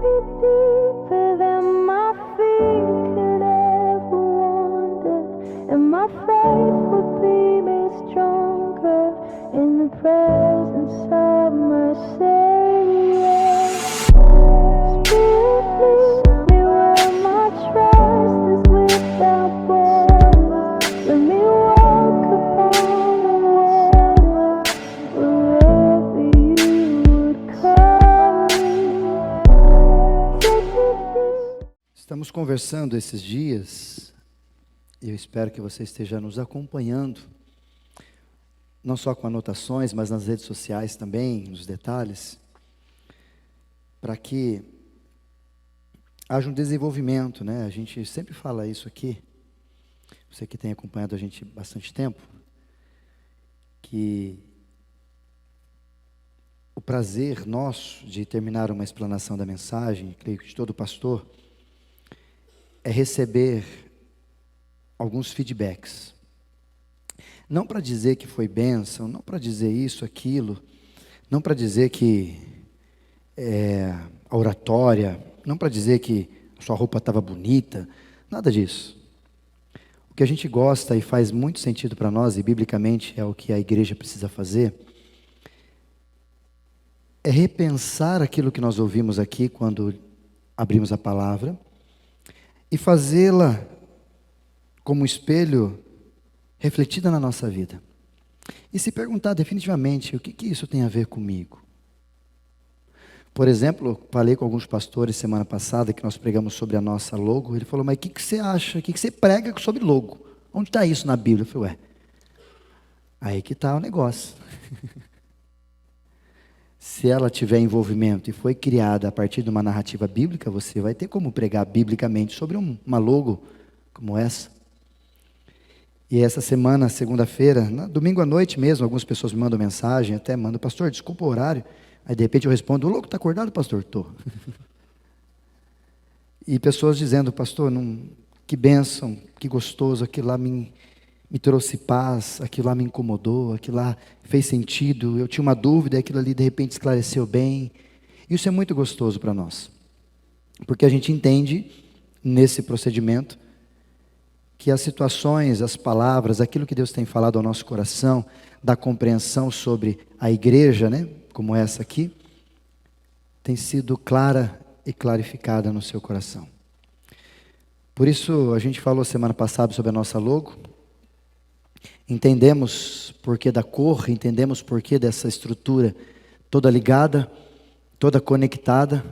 me deeper than my feet could ever wander, and my faith will be made stronger in the presence of my Savior. Spirit, lead me where my trust is without border. Let me walk upon the water wherever you would call me. Take me. Estamos conversando esses dias, e eu espero que você esteja nos acompanhando, não só com anotações, mas nas redes sociais também, nos detalhes, para que haja um desenvolvimento, né? A gente sempre fala isso aqui, você que tem acompanhado a gente bastante tempo, que o prazer nosso de terminar uma explanação da mensagem, creio que de todo pastor, é receber alguns feedbacks. Não para dizer que foi bênção, não para dizer isso, aquilo, não para dizer que a oratória, não para dizer que a sua roupa estava bonita, nada disso. O que a gente gosta e faz muito sentido para nós, e biblicamente é o que a igreja precisa fazer, é repensar aquilo que nós ouvimos aqui quando abrimos a palavra, e fazê-la como um espelho refletida na nossa vida. E se perguntar definitivamente, o que isso tem a ver comigo? Por exemplo, falei com alguns pastores semana passada, que nós pregamos sobre a nossa logo. Ele falou, mas o que você acha, o que você prega sobre logo? Onde está isso na Bíblia? Eu falei, aí que está o negócio. Se ela tiver envolvimento e foi criada a partir de uma narrativa bíblica, você vai ter como pregar biblicamente sobre uma logo como essa. E essa semana, segunda-feira, domingo à noite mesmo, algumas pessoas me mandam mensagem, até mandam, pastor, desculpa o horário. Aí de repente eu respondo, o louco está acordado, pastor? Estou. E pessoas dizendo, pastor, que bênção, que gostoso, aquilo lá me trouxe paz, aquilo lá me incomodou, aquilo lá fez sentido, eu tinha uma dúvida, aquilo ali de repente esclareceu bem. Isso é muito gostoso para nós, porque a gente entende nesse procedimento que as situações, as palavras, aquilo que Deus tem falado ao nosso coração, da compreensão sobre a igreja, né, como essa aqui, tem sido clara e clarificada no seu coração. Por isso, a gente falou semana passada sobre a nossa logo, entendemos porquê da cor, entendemos porquê dessa estrutura toda ligada, toda conectada.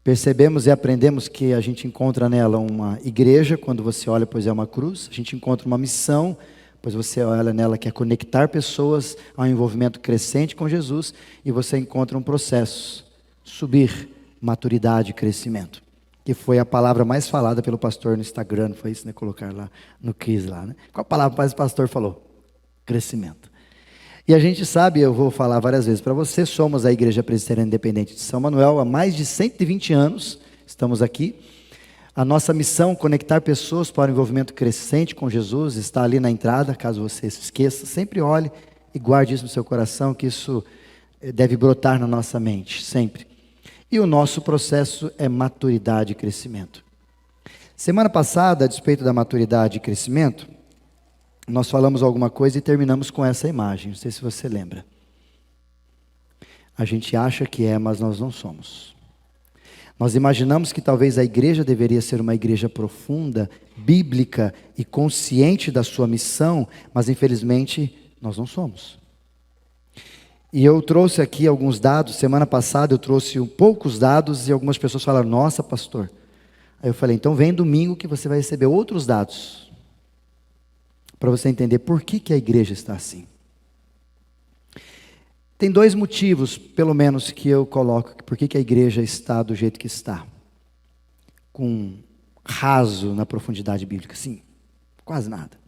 Percebemos e aprendemos que a gente encontra nela uma igreja, quando você olha, pois é uma cruz. A gente encontra uma missão, pois você olha nela que é conectar pessoas a um envolvimento crescente com Jesus. E você encontra um processo, subir, maturidade, crescimento. Que foi a palavra mais falada pelo pastor no Instagram, não foi isso, né? Colocar lá no quiz lá, né? Qual a palavra mais o pastor falou? Crescimento. E a gente sabe, eu vou falar várias vezes para você, somos a Igreja Presbiteriana Independente de São Manuel há mais de 120 anos, estamos aqui. A nossa missão, conectar pessoas para o envolvimento crescente com Jesus, está ali na entrada, caso você se esqueça, sempre olhe e guarde isso no seu coração, que isso deve brotar na nossa mente, sempre. E o nosso processo é maturidade e crescimento. Semana passada, a despeito da maturidade e crescimento, nós falamos alguma coisa e terminamos com essa imagem, não sei se você lembra. A gente acha que é, mas nós não somos. Nós imaginamos que talvez a igreja deveria ser uma igreja profunda, bíblica e consciente da sua missão, mas infelizmente nós não somos. E eu trouxe aqui alguns dados, semana passada eu trouxe poucos dados e algumas pessoas falaram, nossa pastor. Aí eu falei, então vem domingo que você vai receber outros dados, para você entender por que a igreja está assim. Tem dois motivos, pelo menos, que eu coloco, por que a igreja está do jeito que está. Com raso na profundidade bíblica, sim, quase nada.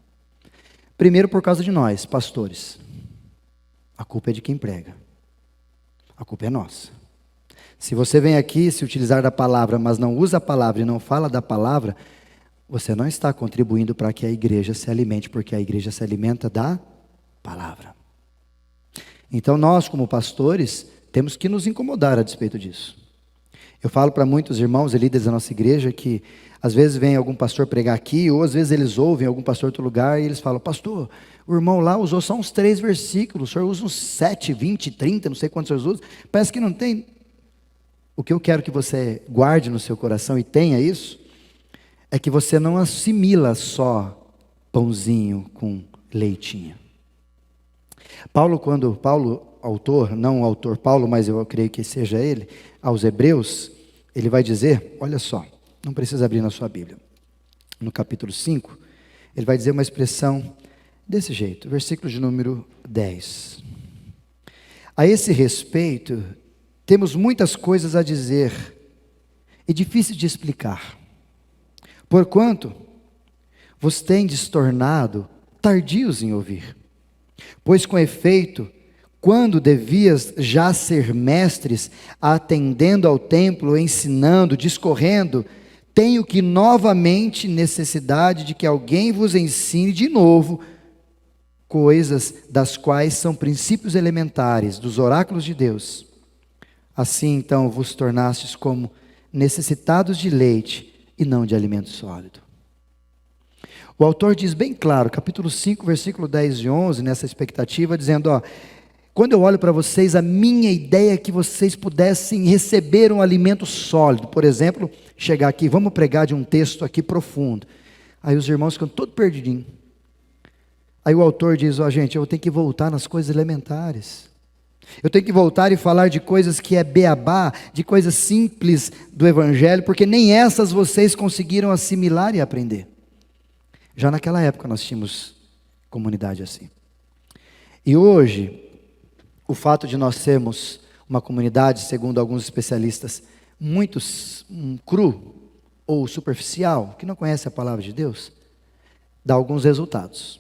Primeiro, por causa de nós, pastores. A culpa é de quem prega. A culpa é nossa. Se você vem aqui se utilizar da palavra, mas não usa a palavra e não fala da palavra, você não está contribuindo para que a igreja se alimente, porque a igreja se alimenta da palavra. Então nós, como pastores, temos que nos incomodar a despeito disso. Eu falo para muitos irmãos e líderes da nossa igreja que às vezes vem algum pastor pregar aqui, ou às vezes eles ouvem algum pastor em outro lugar e eles falam: pastor, o irmão lá usou só uns 3 versículos, o senhor usa uns 7, 20, 30, não sei quantos o senhor usa, parece que não tem. O que eu quero que você guarde no seu coração e tenha isso, é que você não assimila só pãozinho com leitinho. Paulo, autor, não o autor Paulo, mas eu creio que seja ele, aos Hebreus, ele vai dizer, olha só, não precisa abrir na sua Bíblia, no capítulo 5, ele vai dizer uma expressão desse jeito, versículo de número 10. A esse respeito, temos muitas coisas a dizer, e difícil de explicar, porquanto vos tendes tornado tardios em ouvir. Pois com efeito, quando devias já ser mestres, atendendo ao templo, ensinando, discorrendo, tenho que novamente necessidade de que alguém vos ensine de novo coisas das quais são princípios elementares dos oráculos de Deus. Assim então vos tornastes como necessitados de leite e não de alimento sólido. O autor diz bem claro, capítulo 5, versículo 10 e 11, nessa expectativa, dizendo, quando eu olho para vocês, a minha ideia é que vocês pudessem receber um alimento sólido. Por exemplo, chegar aqui, vamos pregar de um texto aqui profundo. Aí os irmãos ficam todos perdidinhos. Aí o autor diz, gente, eu tenho que voltar nas coisas elementares. Eu tenho que voltar e falar de coisas que é beabá, de coisas simples do Evangelho, porque nem essas vocês conseguiram assimilar e aprender. Já naquela época nós tínhamos comunidade assim. E hoje, o fato de nós sermos uma comunidade, segundo alguns especialistas, muito cru ou superficial, que não conhece a palavra de Deus, dá alguns resultados.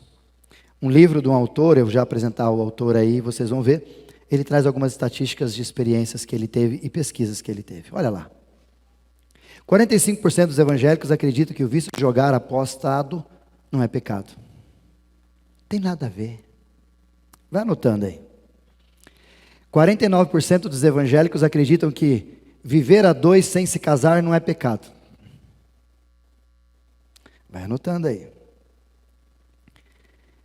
Um livro de um autor, eu vou já apresentar o autor aí, vocês vão ver, ele traz algumas estatísticas de experiências que ele teve e pesquisas que ele teve. Olha lá. 45% dos evangélicos acreditam que o vício de jogar apostado não é pecado. Tem nada a ver. Vai anotando aí. 49% dos evangélicos acreditam que viver a dois sem se casar não é pecado. Vai anotando aí.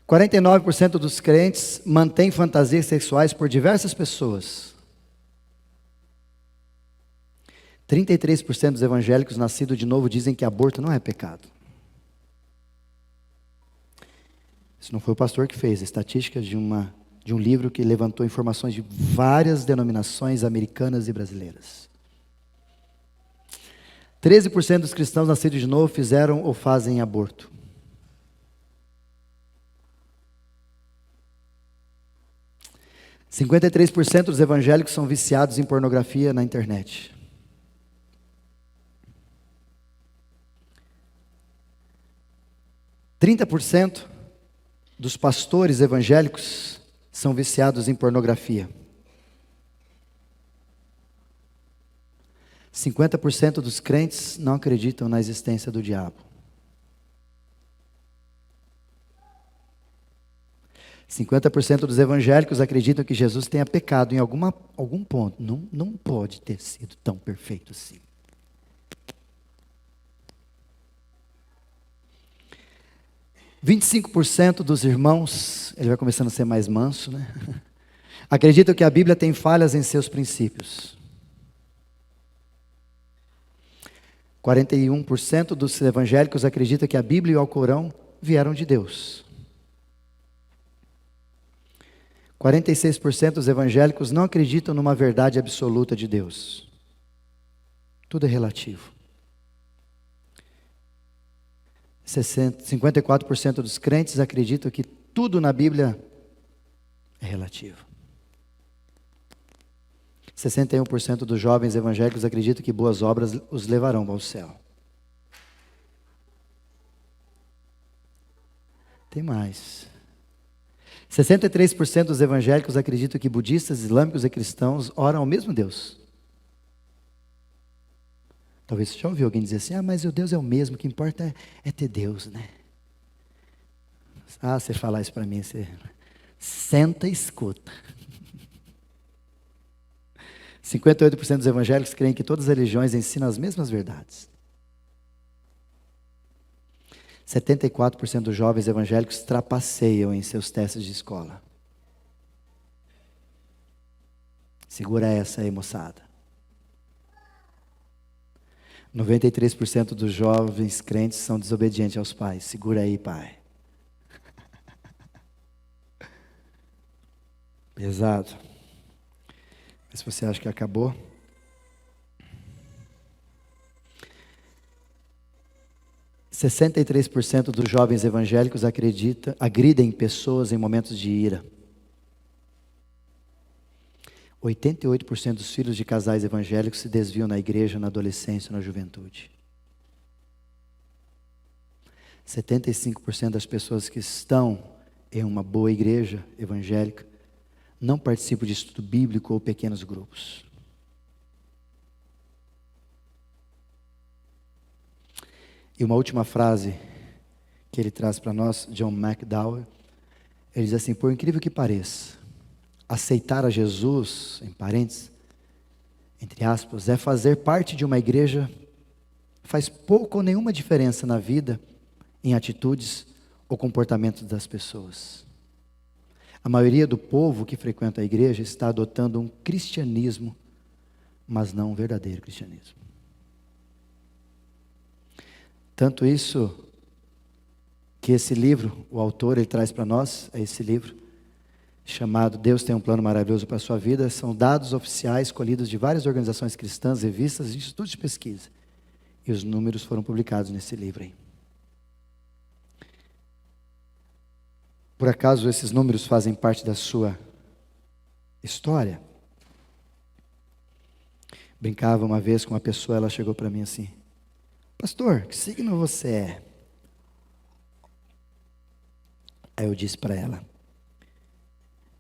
49% dos crentes mantêm fantasias sexuais por diversas pessoas. 33% dos evangélicos nascidos de novo dizem que aborto não é pecado. Isso não foi o pastor que fez, a estatística de um livro que levantou informações de várias denominações americanas e brasileiras. 13% dos cristãos nascidos de novo fizeram ou fazem aborto. 53% dos evangélicos são viciados em pornografia na internet. 30% dos pastores evangélicos são viciados em pornografia. 50% dos crentes não acreditam na existência do diabo. 50% dos evangélicos acreditam que Jesus tenha pecado em algum ponto. Não pode ter sido tão perfeito assim. 25% dos irmãos, ele vai começando a ser mais manso, né? Acreditam que a Bíblia tem falhas em seus princípios. 41% dos evangélicos acreditam que a Bíblia e o Alcorão vieram de Deus. 46% dos evangélicos não acreditam numa verdade absoluta de Deus. Tudo é relativo. 54% dos crentes acreditam que tudo na Bíblia é relativo. 61% dos jovens evangélicos acreditam que boas obras os levarão ao céu. Tem mais. 63% dos evangélicos acreditam que budistas, islâmicos e cristãos oram ao mesmo Deus. Talvez você já ouviu alguém dizer assim, mas o Deus é o mesmo, o que importa é ter Deus, né? Você falar isso para mim, você senta e escuta. 58% dos evangélicos creem que todas as religiões ensinam as mesmas verdades. 74% dos jovens evangélicos trapaceiam em seus testes de escola. Segura essa aí, moçada. 93% dos jovens crentes são desobedientes aos pais. Segura aí, pai. Pesado. Mas se você acha que acabou. (63% dos jovens evangélicos agridem pessoas em momentos de ira. 88% dos filhos de casais evangélicos se desviam na igreja, na adolescência e na juventude. 75% das pessoas que estão em uma boa igreja evangélica não participam de estudo bíblico ou pequenos grupos. E uma última frase que ele traz para nós, John McDowell, ele diz assim: por incrível que pareça, aceitar a Jesus, em parênteses, entre aspas, é fazer parte de uma igreja, faz pouco ou nenhuma diferença na vida, em atitudes ou comportamentos das pessoas. A maioria do povo que frequenta a igreja está adotando um cristianismo, mas não um verdadeiro cristianismo. Tanto isso, que esse livro, o autor, ele traz para nós, é esse livro, chamado Deus Tem um Plano Maravilhoso para a Sua Vida, são dados oficiais colhidos de várias organizações cristãs, revistas e institutos de pesquisa. E os números foram publicados nesse livro aí. Por acaso esses números fazem parte da sua história? Brincava uma vez com uma pessoa, ela chegou para mim assim: pastor, que signo você é? Aí eu disse para ela: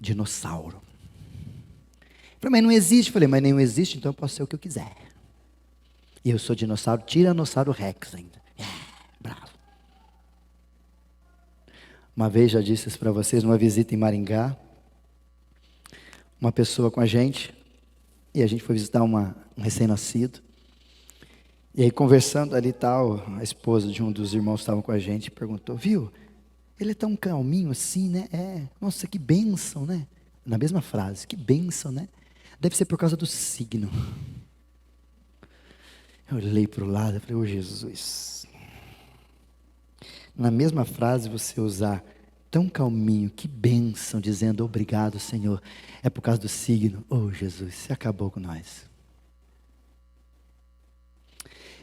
dinossauro. Falei, mas não existe. Falei, mas nenhum existe, então eu posso ser o que eu quiser. E eu sou dinossauro, tiranossauro rex ainda. Bravo. Uma vez já disse isso para vocês, numa visita em Maringá, uma pessoa com a gente, e a gente foi visitar um recém-nascido. E aí conversando ali tal, a esposa de um dos irmãos que estavam com a gente perguntou: viu, ele é tão calminho assim, né? Nossa, que bênção, né? Na mesma frase, que bênção, né? Deve ser por causa do signo. Eu olhei para o lado e falei: ô Jesus. Na mesma frase você usar tão calminho, que bênção, dizendo obrigado, Senhor, é por causa do signo. Oh Jesus, você acabou com nós.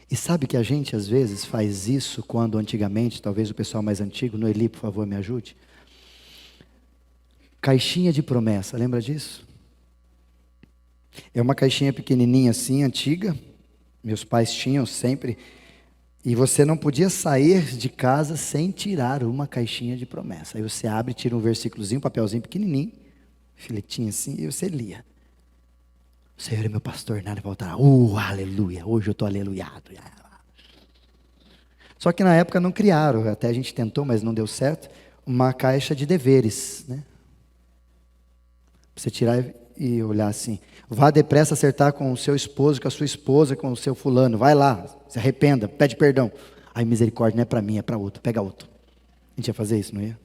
E sabe que a gente às vezes faz isso quando antigamente, talvez o pessoal mais antigo, Noeli, por favor, me ajude. Caixinha de promessa, lembra disso? É uma caixinha pequenininha assim, antiga, meus pais tinham sempre, e você não podia sair de casa sem tirar uma caixinha de promessa. Aí você abre, tira um versículozinho, um papelzinho pequenininho, filetinho assim, e você lia. O Senhor é meu pastor, nada faltará. Aleluia, hoje eu estou aleluiado. Só que na época não criaram, até a gente tentou, mas não deu certo, uma caixa de deveres, né? Pra você tirar e olhar assim: vá depressa acertar com o seu esposo, com a sua esposa, com o seu fulano, vai lá, se arrependa, pede perdão. Ai, misericórdia, não é para mim, é para outro, pega outro. A gente ia fazer isso, não ia?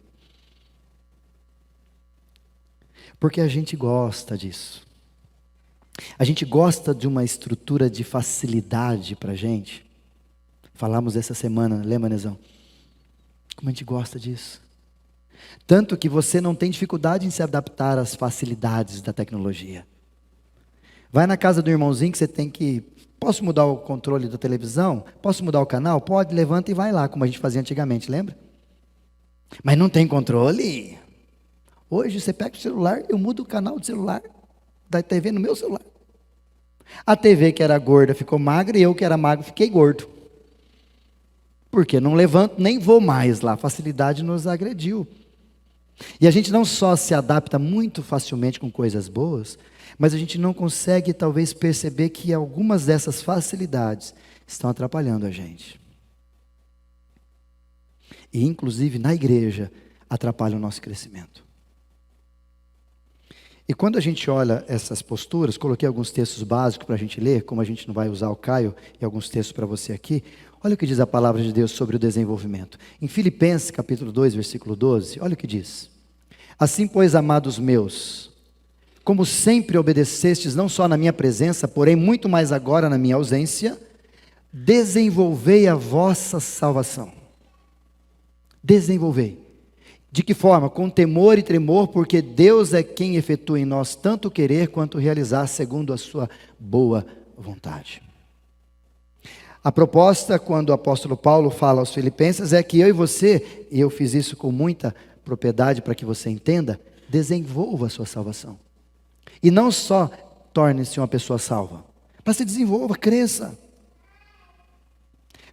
Porque a gente gosta disso. A gente gosta de uma estrutura de facilidade para a gente. Falamos essa semana, lembra, Nezão? Como a gente gosta disso. Tanto que você não tem dificuldade em se adaptar às facilidades da tecnologia. Vai na casa do irmãozinho que você tem que... Posso mudar o controle da televisão? Posso mudar o canal? Pode, levanta e vai lá, como a gente fazia antigamente, lembra? Mas não tem controle. Hoje você pega o celular, eu mudo o canal do celular, da TV no meu celular. A TV que era gorda ficou magra e eu que era magro fiquei gordo. Porque não levanto, nem vou mais lá. A facilidade nos agrediu. E a gente não só se adapta muito facilmente com coisas boas, mas a gente não consegue talvez perceber que algumas dessas facilidades estão atrapalhando a gente. E inclusive na igreja atrapalham o nosso crescimento. E quando a gente olha essas posturas, coloquei alguns textos básicos para a gente ler, como a gente não vai usar o Caio, e alguns textos para você aqui. Olha o que diz a palavra de Deus sobre o desenvolvimento. Em Filipenses capítulo 2, versículo 12, olha o que diz. Assim, pois, amados meus, como sempre obedecestes, não só na minha presença, porém muito mais agora na minha ausência, desenvolvei a vossa salvação. Desenvolvei. De que forma? Com temor e tremor, porque Deus é quem efetua em nós tanto querer quanto realizar segundo a sua boa vontade. A proposta, quando o apóstolo Paulo fala aos filipenses, é que eu e você, e eu fiz isso com muita propriedade para que você entenda, desenvolva a sua salvação. E não só torne-se uma pessoa salva, mas se desenvolva, cresça.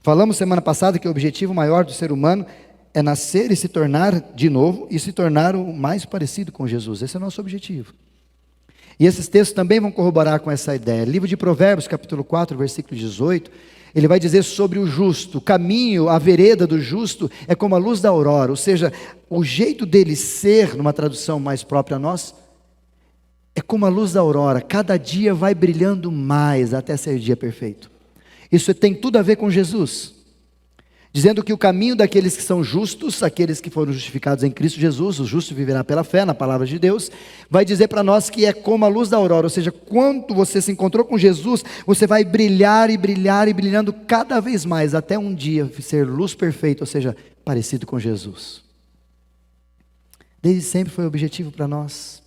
Falamos semana passada que o objetivo maior do ser humano é nascer e se tornar de novo, e se tornar o mais parecido com Jesus. Esse é o nosso objetivo. E esses textos também vão corroborar com essa ideia. Livro de Provérbios, capítulo 4, versículo 18, ele vai dizer sobre o justo. O caminho, a vereda do justo é como a luz da aurora. Ou seja, o jeito dele ser, numa tradução mais própria a nós, é como a luz da aurora. Cada dia vai brilhando mais até ser dia perfeito. Isso tem tudo a ver com Jesus. Dizendo que o caminho daqueles que são justos, aqueles que foram justificados em Cristo Jesus, o justo viverá pela fé na palavra de Deus, vai dizer para nós que é como a luz da aurora, ou seja, quando você se encontrou com Jesus, você vai brilhar e brilhar e brilhando cada vez mais, até um dia ser luz perfeita, ou seja, parecido com Jesus. Desde sempre foi o objetivo para nós.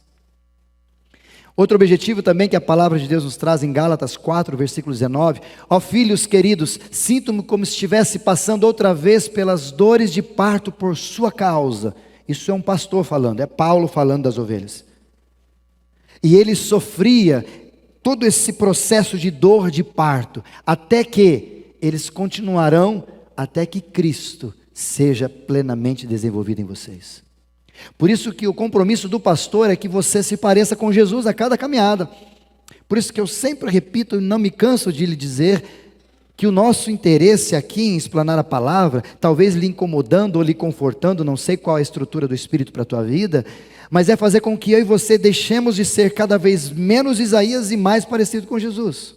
Outro objetivo também que a palavra de Deus nos traz em Gálatas 4, versículo 19. Ó filhos queridos, sinto-me como se estivesse passando outra vez pelas dores de parto por sua causa. Isso é um pastor falando, é Paulo falando das ovelhas. E ele sofria todo esse processo de dor de parto, até que eles continuarão, até que Cristo seja plenamente desenvolvido em vocês. Por isso que o compromisso do pastor é que você se pareça com Jesus a cada caminhada. Por isso que eu sempre repito e não me canso de lhe dizer que o nosso interesse aqui em explanar a palavra, talvez lhe incomodando ou lhe confortando, não sei qual é a estrutura do Espírito para a tua vida, mas é fazer com que eu e você deixemos de ser cada vez menos Isaías e mais parecido com Jesus.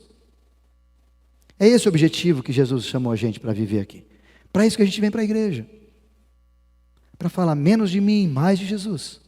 É esse o objetivo que Jesus chamou a gente para viver aqui. Para isso que a gente vem para a igreja. Para falar menos de mim, mais de Jesus.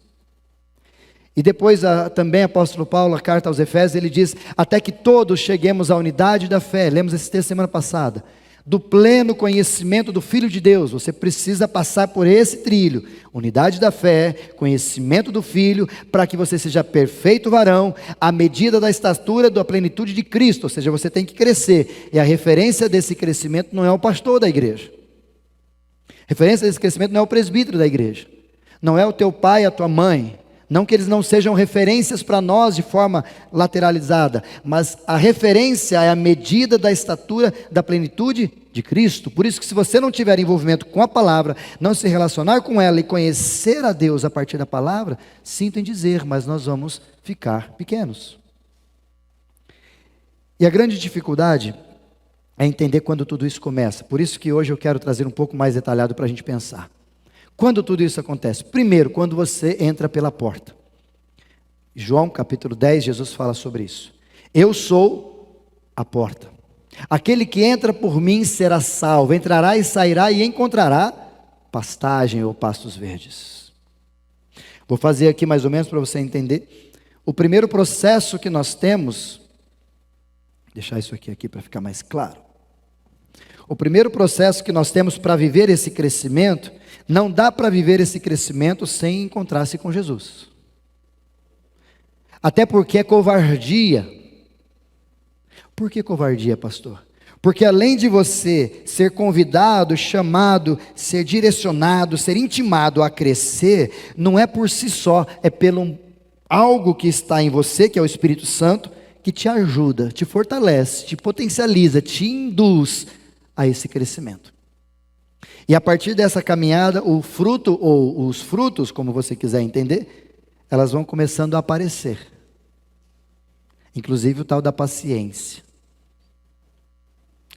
E depois também o apóstolo Paulo, a carta aos Efésios, ele diz, até que todos cheguemos à unidade da fé, lemos esse texto semana passada, do pleno conhecimento do Filho de Deus. Você precisa passar por esse trilho, unidade da fé, conhecimento do Filho, para que você seja perfeito varão, à medida da estatura da plenitude de Cristo, ou seja, você tem que crescer, e a referência desse crescimento não é o pastor da igreja. Referência desse crescimento não é o presbítero da igreja, não é o teu pai, a tua mãe, não que eles não sejam referências para nós de forma lateralizada, mas a referência é a medida da estatura da plenitude de Cristo. Por isso que se você não tiver envolvimento com a palavra, não se relacionar com ela e conhecer a Deus a partir da palavra, sinto em dizer, mas nós vamos ficar pequenos. E a grande dificuldade é entender quando tudo isso começa. Por isso que hoje eu quero trazer um pouco mais detalhado para a gente pensar. Quando tudo isso acontece? Primeiro, quando você entra pela porta. João capítulo 10, Jesus fala sobre isso. Eu sou a porta. Aquele que entra por mim será salvo, entrará e sairá e encontrará pastagem ou pastos verdes. Vou fazer aqui mais ou menos para você entender. O primeiro processo que nós temos, deixar isso aqui para ficar mais claro. O primeiro processo que nós temos para viver esse crescimento, não dá para viver esse crescimento sem encontrar-se com Jesus. Até porque é covardia. Por que covardia, pastor? Porque além de você ser convidado, chamado, ser direcionado, ser intimado a crescer, não é por si só, é pelo algo que está em você, que é o Espírito Santo, que te ajuda, te fortalece, te potencializa, te induz a esse crescimento. E a partir dessa caminhada, o fruto ou os frutos, como você quiser entender, elas vão começando a aparecer. Inclusive o tal da paciência.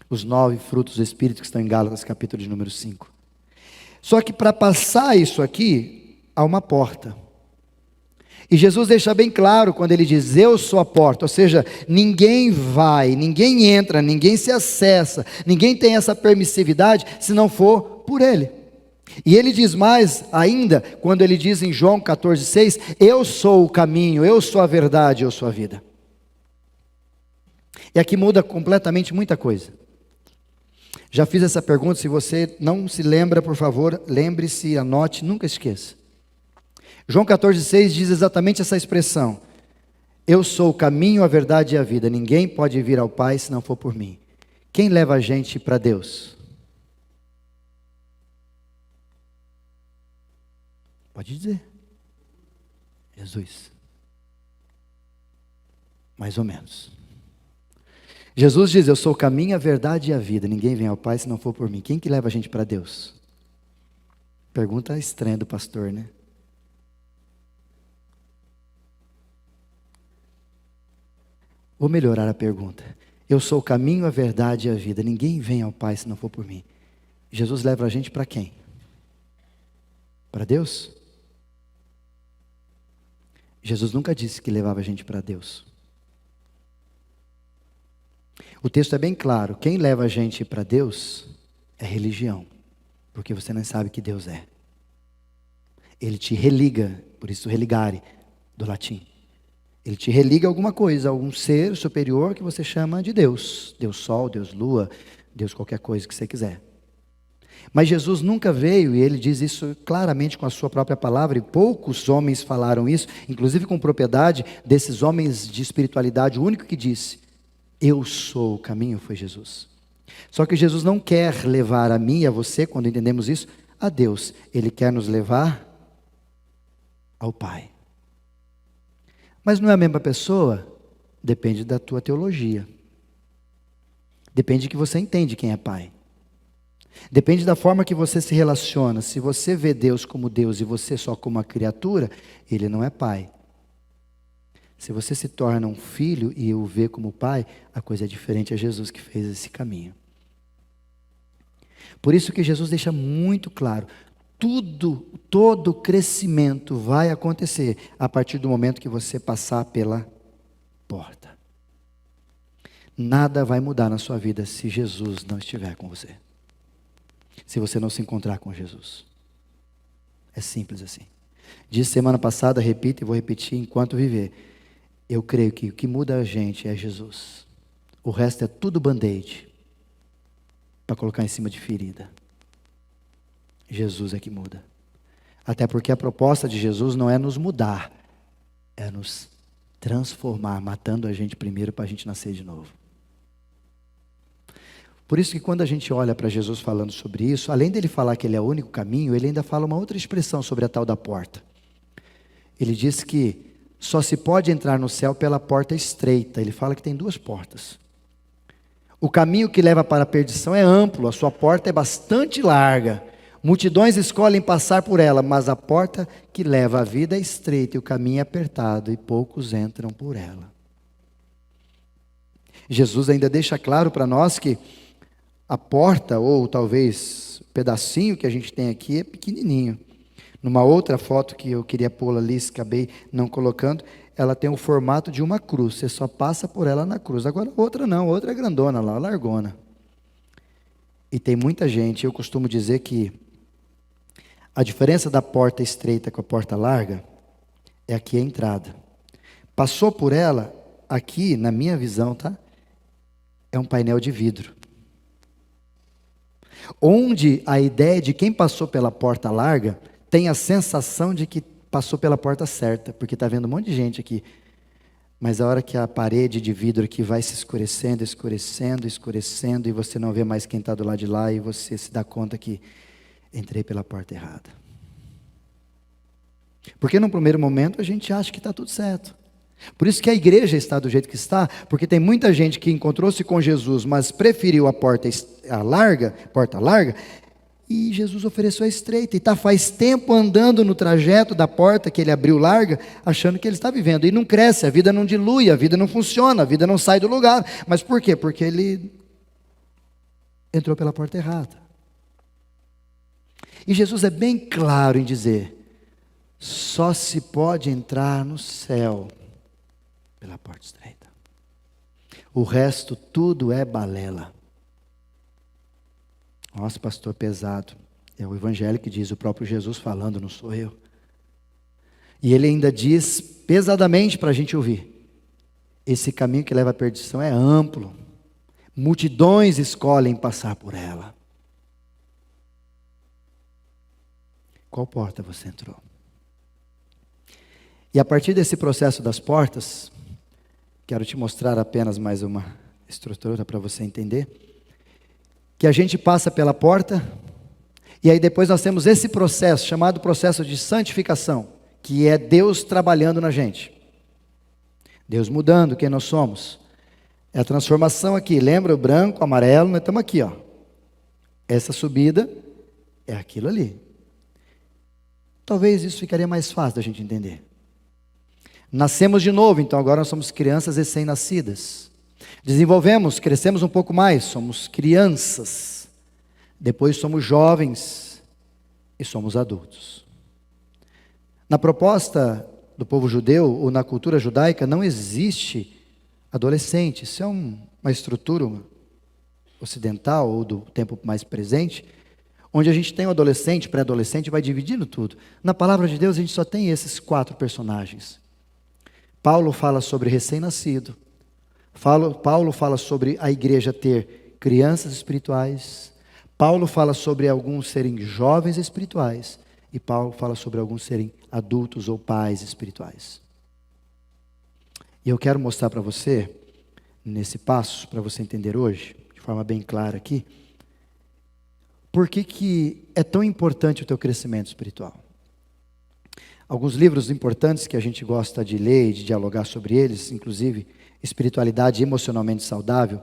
Os 9 frutos do Espírito que estão em Gálatas, capítulo de número 5. Só que para passar isso aqui, há uma porta. E Jesus deixa bem claro quando ele diz, eu sou a porta, ou seja, ninguém vai, ninguém entra, ninguém se acessa, ninguém tem essa permissividade se não for por ele. E ele diz mais ainda, quando ele diz em João 14,6, eu sou o caminho, eu sou a verdade, eu sou a vida. E aqui muda completamente muita coisa. Já fiz essa pergunta, se você não se lembra, por favor, lembre-se, anote, nunca esqueça. João 14,6 diz exatamente essa expressão, eu sou o caminho, a verdade e a vida, ninguém pode vir ao Pai se não for por mim. Quem leva a gente para Deus? Pode dizer. Jesus. Mais ou menos. Jesus diz, eu sou o caminho, a verdade e a vida. Ninguém vem ao Pai se não for por mim. Quem que leva a gente para Deus? Pergunta estranha do pastor, né? Vou melhorar a pergunta. Eu sou o caminho, a verdade e a vida. Ninguém vem ao Pai se não for por mim. Jesus leva a gente para quem? Para Deus? Jesus nunca disse que levava a gente para Deus. O texto é bem claro. Quem leva a gente para Deus é religião. Porque você não sabe que Deus é. Ele te religa, por isso religare, do latim. Ele te religa a alguma coisa, a algum ser superior que você chama de Deus. Deus Sol, Deus Lua, Deus qualquer coisa que você quiser. Mas Jesus nunca veio, e ele diz isso claramente com a sua própria palavra, e poucos homens falaram isso, inclusive com propriedade desses homens de espiritualidade, o único que disse, eu sou o caminho, foi Jesus. Só que Jesus não quer levar a mim e a você, quando entendemos isso, a Deus. Ele quer nos levar ao Pai. Mas não é a mesma pessoa? Depende da tua teologia. Depende de que você entende quem é Pai. Depende da forma que você se relaciona. Se você vê Deus como Deus e você só como uma criatura, Ele não é Pai. Se você se torna um filho e o vê como Pai, a coisa é diferente, é Jesus que fez esse caminho. Por isso que Jesus deixa muito claro, todo crescimento vai acontecer a partir do momento que você passar pela porta. Nada vai mudar na sua vida se Jesus não estiver com você. Se você não se encontrar com Jesus. É simples assim. Disse semana passada, repito e vou repetir enquanto viver. Eu creio que o que muda a gente é Jesus. O resto é tudo band-aid para colocar em cima de ferida. Jesus é que muda. Até porque a proposta de Jesus não é nos mudar, é nos transformar, matando a gente primeiro para a gente nascer de novo. Por isso que quando a gente olha para Jesus falando sobre isso, além dele falar que ele é o único caminho, ele ainda fala uma outra expressão sobre a tal da porta. Ele diz que só se pode entrar no céu pela porta estreita. Ele fala que tem duas portas. O caminho que leva para a perdição é amplo, a sua porta é bastante larga. Multidões escolhem passar por ela, mas a porta que leva à vida é estreita e o caminho é apertado e poucos entram por ela. Jesus ainda deixa claro para nós que a porta, ou talvez o pedacinho que a gente tem aqui, é pequenininho. Numa outra foto que eu queria pôr ali, acabei não colocando, ela tem o formato de uma cruz, você só passa por ela na cruz. Agora outra não, outra é grandona lá, largona. E tem muita gente, eu costumo dizer que a diferença da porta estreita com a porta larga é aqui a entrada. Passou por ela, aqui, na minha visão, tá? É um painel de vidro. Onde a ideia de quem passou pela porta larga tem a sensação de que passou pela porta certa, porque está vendo um monte de gente aqui. Mas a hora que a parede de vidro aqui vai se escurecendo, escurecendo, escurecendo, e você não vê mais quem está do lado de lá, e você se dá conta que entrei pela porta errada. Porque num primeiro momento a gente acha que está tudo certo. Por isso que a igreja está do jeito que está, porque tem muita gente que encontrou-se com Jesus, mas preferiu a porta larga, e Jesus ofereceu a estreita, e está faz tempo andando no trajeto da porta que ele abriu larga, achando que ele está vivendo, e não cresce, a vida não dilui, a vida não funciona, a vida não sai do lugar. Mas por quê? Porque ele entrou pela porta errada. E Jesus é bem claro em dizer, só se pode entrar no céu pela porta estreita. O resto tudo é balela. Nossa, pastor, pesado. É o evangelho que diz, o próprio Jesus falando, não sou eu. E ele ainda diz pesadamente para a gente ouvir: esse caminho que leva à perdição é amplo, multidões escolhem passar por ela. Qual porta você entrou? E a partir desse processo das portas, quero te mostrar apenas mais uma estrutura para você entender, que a gente passa pela porta, e aí depois nós temos esse processo, chamado processo de santificação, que é Deus trabalhando na gente. Deus mudando quem nós somos. É a transformação aqui, lembra o branco, o amarelo, nós estamos aqui, ó. Essa subida é aquilo ali. Talvez isso ficaria mais fácil da gente entender. Nascemos de novo, então agora nós somos crianças recém-nascidas. Desenvolvemos, crescemos um pouco mais, somos crianças. Depois somos jovens e somos adultos. Na proposta do povo judeu, ou na cultura judaica, não existe adolescente. Isso é uma estrutura ocidental, ou do tempo mais presente, onde a gente tem o adolescente, pré-adolescente, vai dividindo tudo. Na palavra de Deus a gente só tem esses 4 personagens. Paulo fala sobre recém-nascido. Paulo fala sobre a igreja ter crianças espirituais. Paulo fala sobre alguns serem jovens espirituais. E Paulo fala sobre alguns serem adultos ou pais espirituais. E eu quero mostrar para você, nesse passo, para você entender hoje, de forma bem clara aqui, por que é tão importante o teu crescimento espiritual. Alguns livros importantes que a gente gosta de ler e de dialogar sobre eles, inclusive Espiritualidade Emocionalmente Saudável,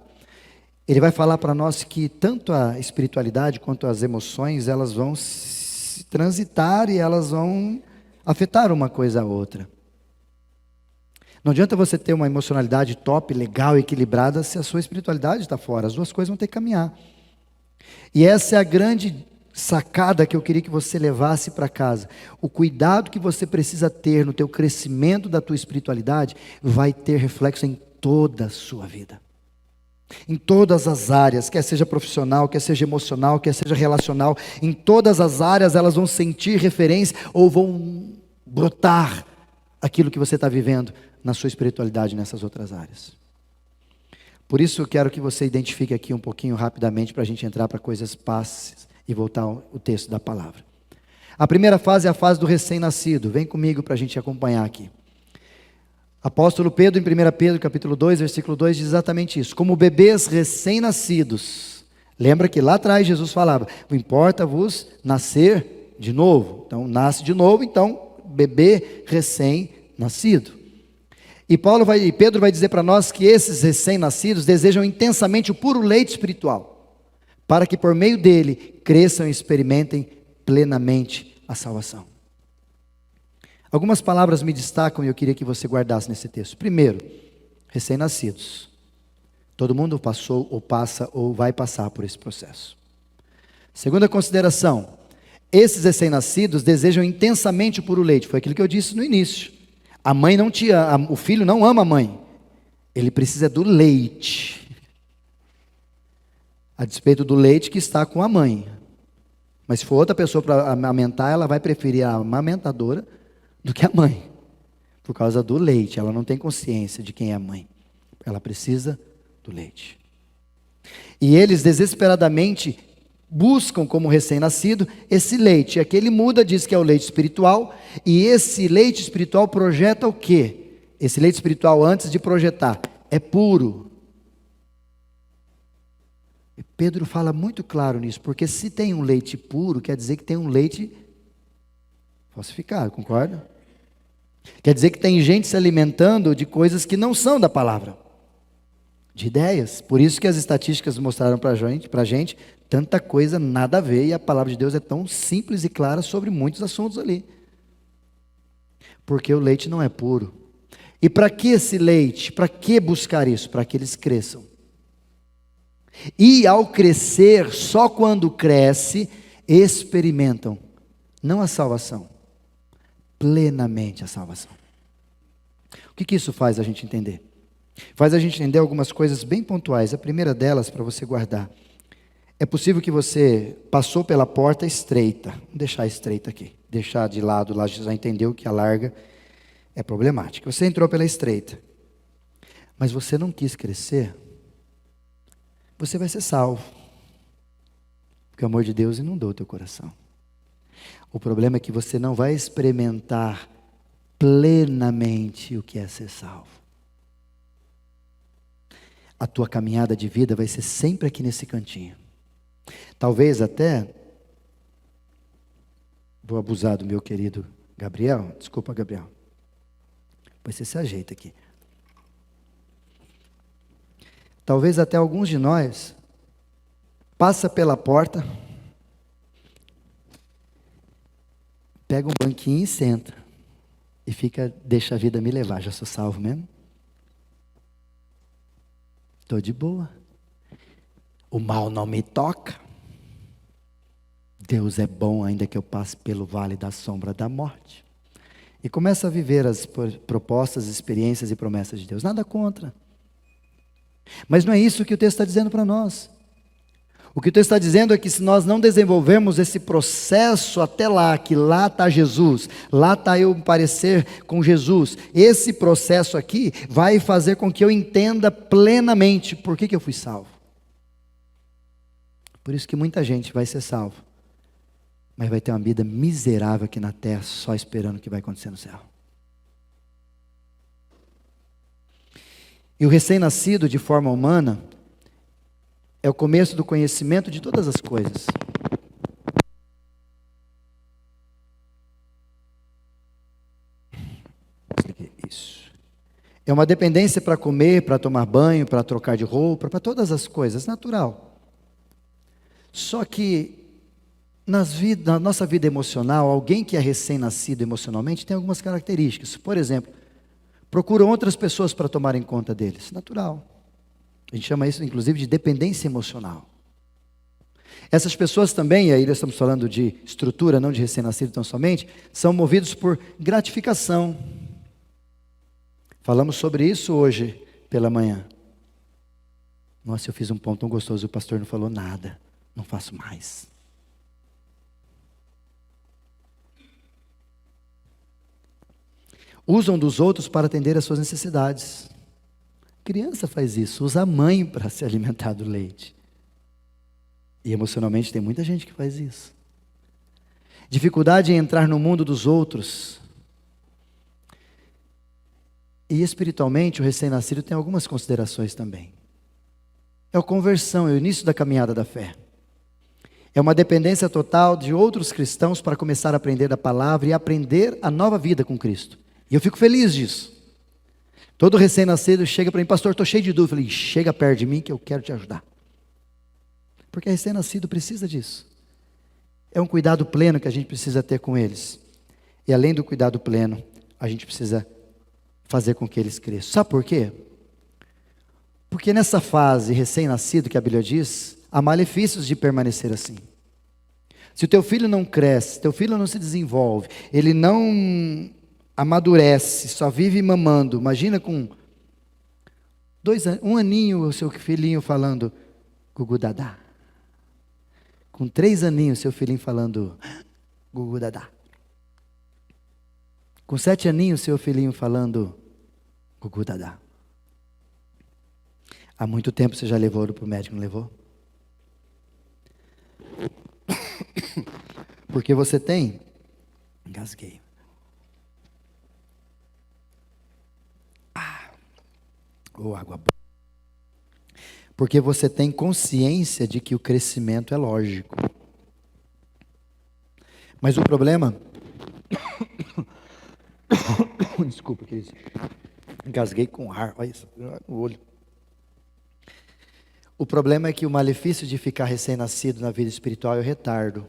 ele vai falar para nós que tanto a espiritualidade quanto as emoções, elas vão se transitar e elas vão afetar uma coisa a outra. Não adianta você ter uma emocionalidade top, legal, equilibrada, se a sua espiritualidade está fora. As duas coisas vão ter que caminhar. E essa é a grande sacada que eu queria que você levasse para casa. O cuidado que você precisa ter no teu crescimento da tua espiritualidade vai ter reflexo em toda a sua vida. Em todas as áreas, quer seja profissional, quer seja emocional, quer seja relacional, em todas as áreas elas vão sentir referência ou vão brotar aquilo que você está vivendo na sua espiritualidade nessas outras áreas. Por isso eu quero que você identifique aqui um pouquinho rapidamente para a gente entrar para coisas fáceis e voltar ao texto da palavra. A primeira fase é a fase do recém-nascido. Vem comigo para a gente acompanhar aqui. Apóstolo Pedro, em 1 Pedro, capítulo 2, versículo 2, diz exatamente isso. Como bebês recém-nascidos. Lembra que lá atrás Jesus falava, importa-vos nascer de novo. Então, nasce de novo, então, bebê recém-nascido. E Pedro vai dizer para nós que esses recém-nascidos desejam intensamente o puro leite espiritual, para que por meio dele cresçam e experimentem plenamente a salvação. Algumas palavras me destacam e eu queria que você guardasse nesse texto. Primeiro, recém-nascidos. Todo mundo passou ou passa ou vai passar por esse processo. Segunda consideração, esses recém-nascidos desejam intensamente o puro leite. Foi aquilo que eu disse no início. A mãe não te ama, o filho não ama a mãe. Ele precisa do leite. A despeito do leite que está com a mãe. Mas se for outra pessoa para amamentar, ela vai preferir a amamentadora do que a mãe. Por causa do leite. Ela não tem consciência de quem é a mãe. Ela precisa do leite. E eles desesperadamente buscam como recém-nascido esse leite. E aqui ele muda, diz que é o leite espiritual. E esse leite espiritual projeta o quê? Esse leite espiritual, antes de projetar, é puro. E Pedro fala muito claro nisso, porque se tem um leite puro, quer dizer que tem um leite falsificado, concorda? Quer dizer que tem gente se alimentando de coisas que não são da palavra, de ideias. Por isso que as estatísticas mostraram para a gente tanta coisa nada a ver, e a palavra de Deus é tão simples e clara sobre muitos assuntos ali. Porque o leite não é puro. E para que esse leite? Para que buscar isso? Para que eles cresçam. E ao crescer, só quando cresce, experimentam, não a salvação, plenamente a salvação. O que isso faz a gente entender? Faz a gente entender algumas coisas bem pontuais. A primeira delas, para você guardar. É possível que você passou pela porta estreita. Vou deixar estreita aqui. Deixar de lado lá, já entendeu que a larga é problemática. Você entrou pela estreita. Mas você não quis crescer. Você vai ser salvo. Porque o amor de Deus inundou o teu coração. O problema é que você não vai experimentar plenamente o que é ser salvo. A tua caminhada de vida vai ser sempre aqui nesse cantinho. Talvez até, vou abusar do meu querido Gabriel, desculpa Gabriel, depois você se ajeita aqui. Talvez até alguns de nós, passa pela porta, pega um banquinho e senta, e deixa a vida me levar, já sou salvo mesmo? Estou de boa. O mal não me toca. Deus é bom ainda que eu passe pelo vale da sombra da morte. E começa a viver as propostas, experiências e promessas de Deus. Nada contra. Mas não é isso que o texto está dizendo para nós. O que o texto está dizendo é que se nós não desenvolvermos esse processo até lá, que lá está Jesus, lá está eu me parecer com Jesus, esse processo aqui vai fazer com que eu entenda plenamente por que eu fui salvo. Por isso que muita gente vai ser salvo, mas vai ter uma vida miserável aqui na terra, só esperando o que vai acontecer no céu. E o recém-nascido, de forma humana, é o começo do conhecimento de todas as coisas. Isso. É uma dependência para comer, para tomar banho, para trocar de roupa, para todas as coisas, natural. Só que na nossa vida emocional, alguém que é recém-nascido emocionalmente tem algumas características. Por exemplo, procuram outras pessoas para tomarem conta deles, natural. A gente chama isso, inclusive, de dependência emocional. Essas pessoas também, e aí nós estamos falando de estrutura, não de recém-nascido tão somente, são movidos por gratificação. Falamos sobre isso hoje pela manhã. Nossa, eu fiz um pão tão gostoso, o pastor não falou nada. Não faço mais. Usam dos outros para atender às suas necessidades. Criança faz isso, usa a mãe para se alimentar do leite. E emocionalmente tem muita gente que faz isso. Dificuldade em entrar no mundo dos outros. E espiritualmente o recém-nascido tem algumas considerações também. É a conversão, é o início da caminhada da fé. É uma dependência total de outros cristãos para começar a aprender a palavra e aprender a nova vida com Cristo. E eu fico feliz disso. Todo recém-nascido chega para mim, pastor, estou cheio de dúvida. Eu falei, chega perto de mim que eu quero te ajudar. Porque recém-nascido precisa disso. É um cuidado pleno que a gente precisa ter com eles. E além do cuidado pleno, a gente precisa fazer com que eles cresçam. Sabe por quê? Porque nessa fase recém-nascido que a Bíblia diz, há malefícios de permanecer assim. Se o teu filho não cresce, teu filho não se desenvolve, ele não amadurece, só vive mamando. Imagina com 1 aninho o seu filhinho falando gugu dadá. Com 3 aninhos seu filhinho falando gugu dadá. Com 7 aninhos seu filhinho falando gugu dadá. Há muito tempo você já levou ele para o médico, não levou? Porque você tem, engasguei. Água boa. Porque você tem consciência de que o crescimento é lógico. Mas o problema... Desculpa, querido. Engasguei com ar, olha isso, no olho. O problema é que o malefício de ficar recém-nascido na vida espiritual é o retardo.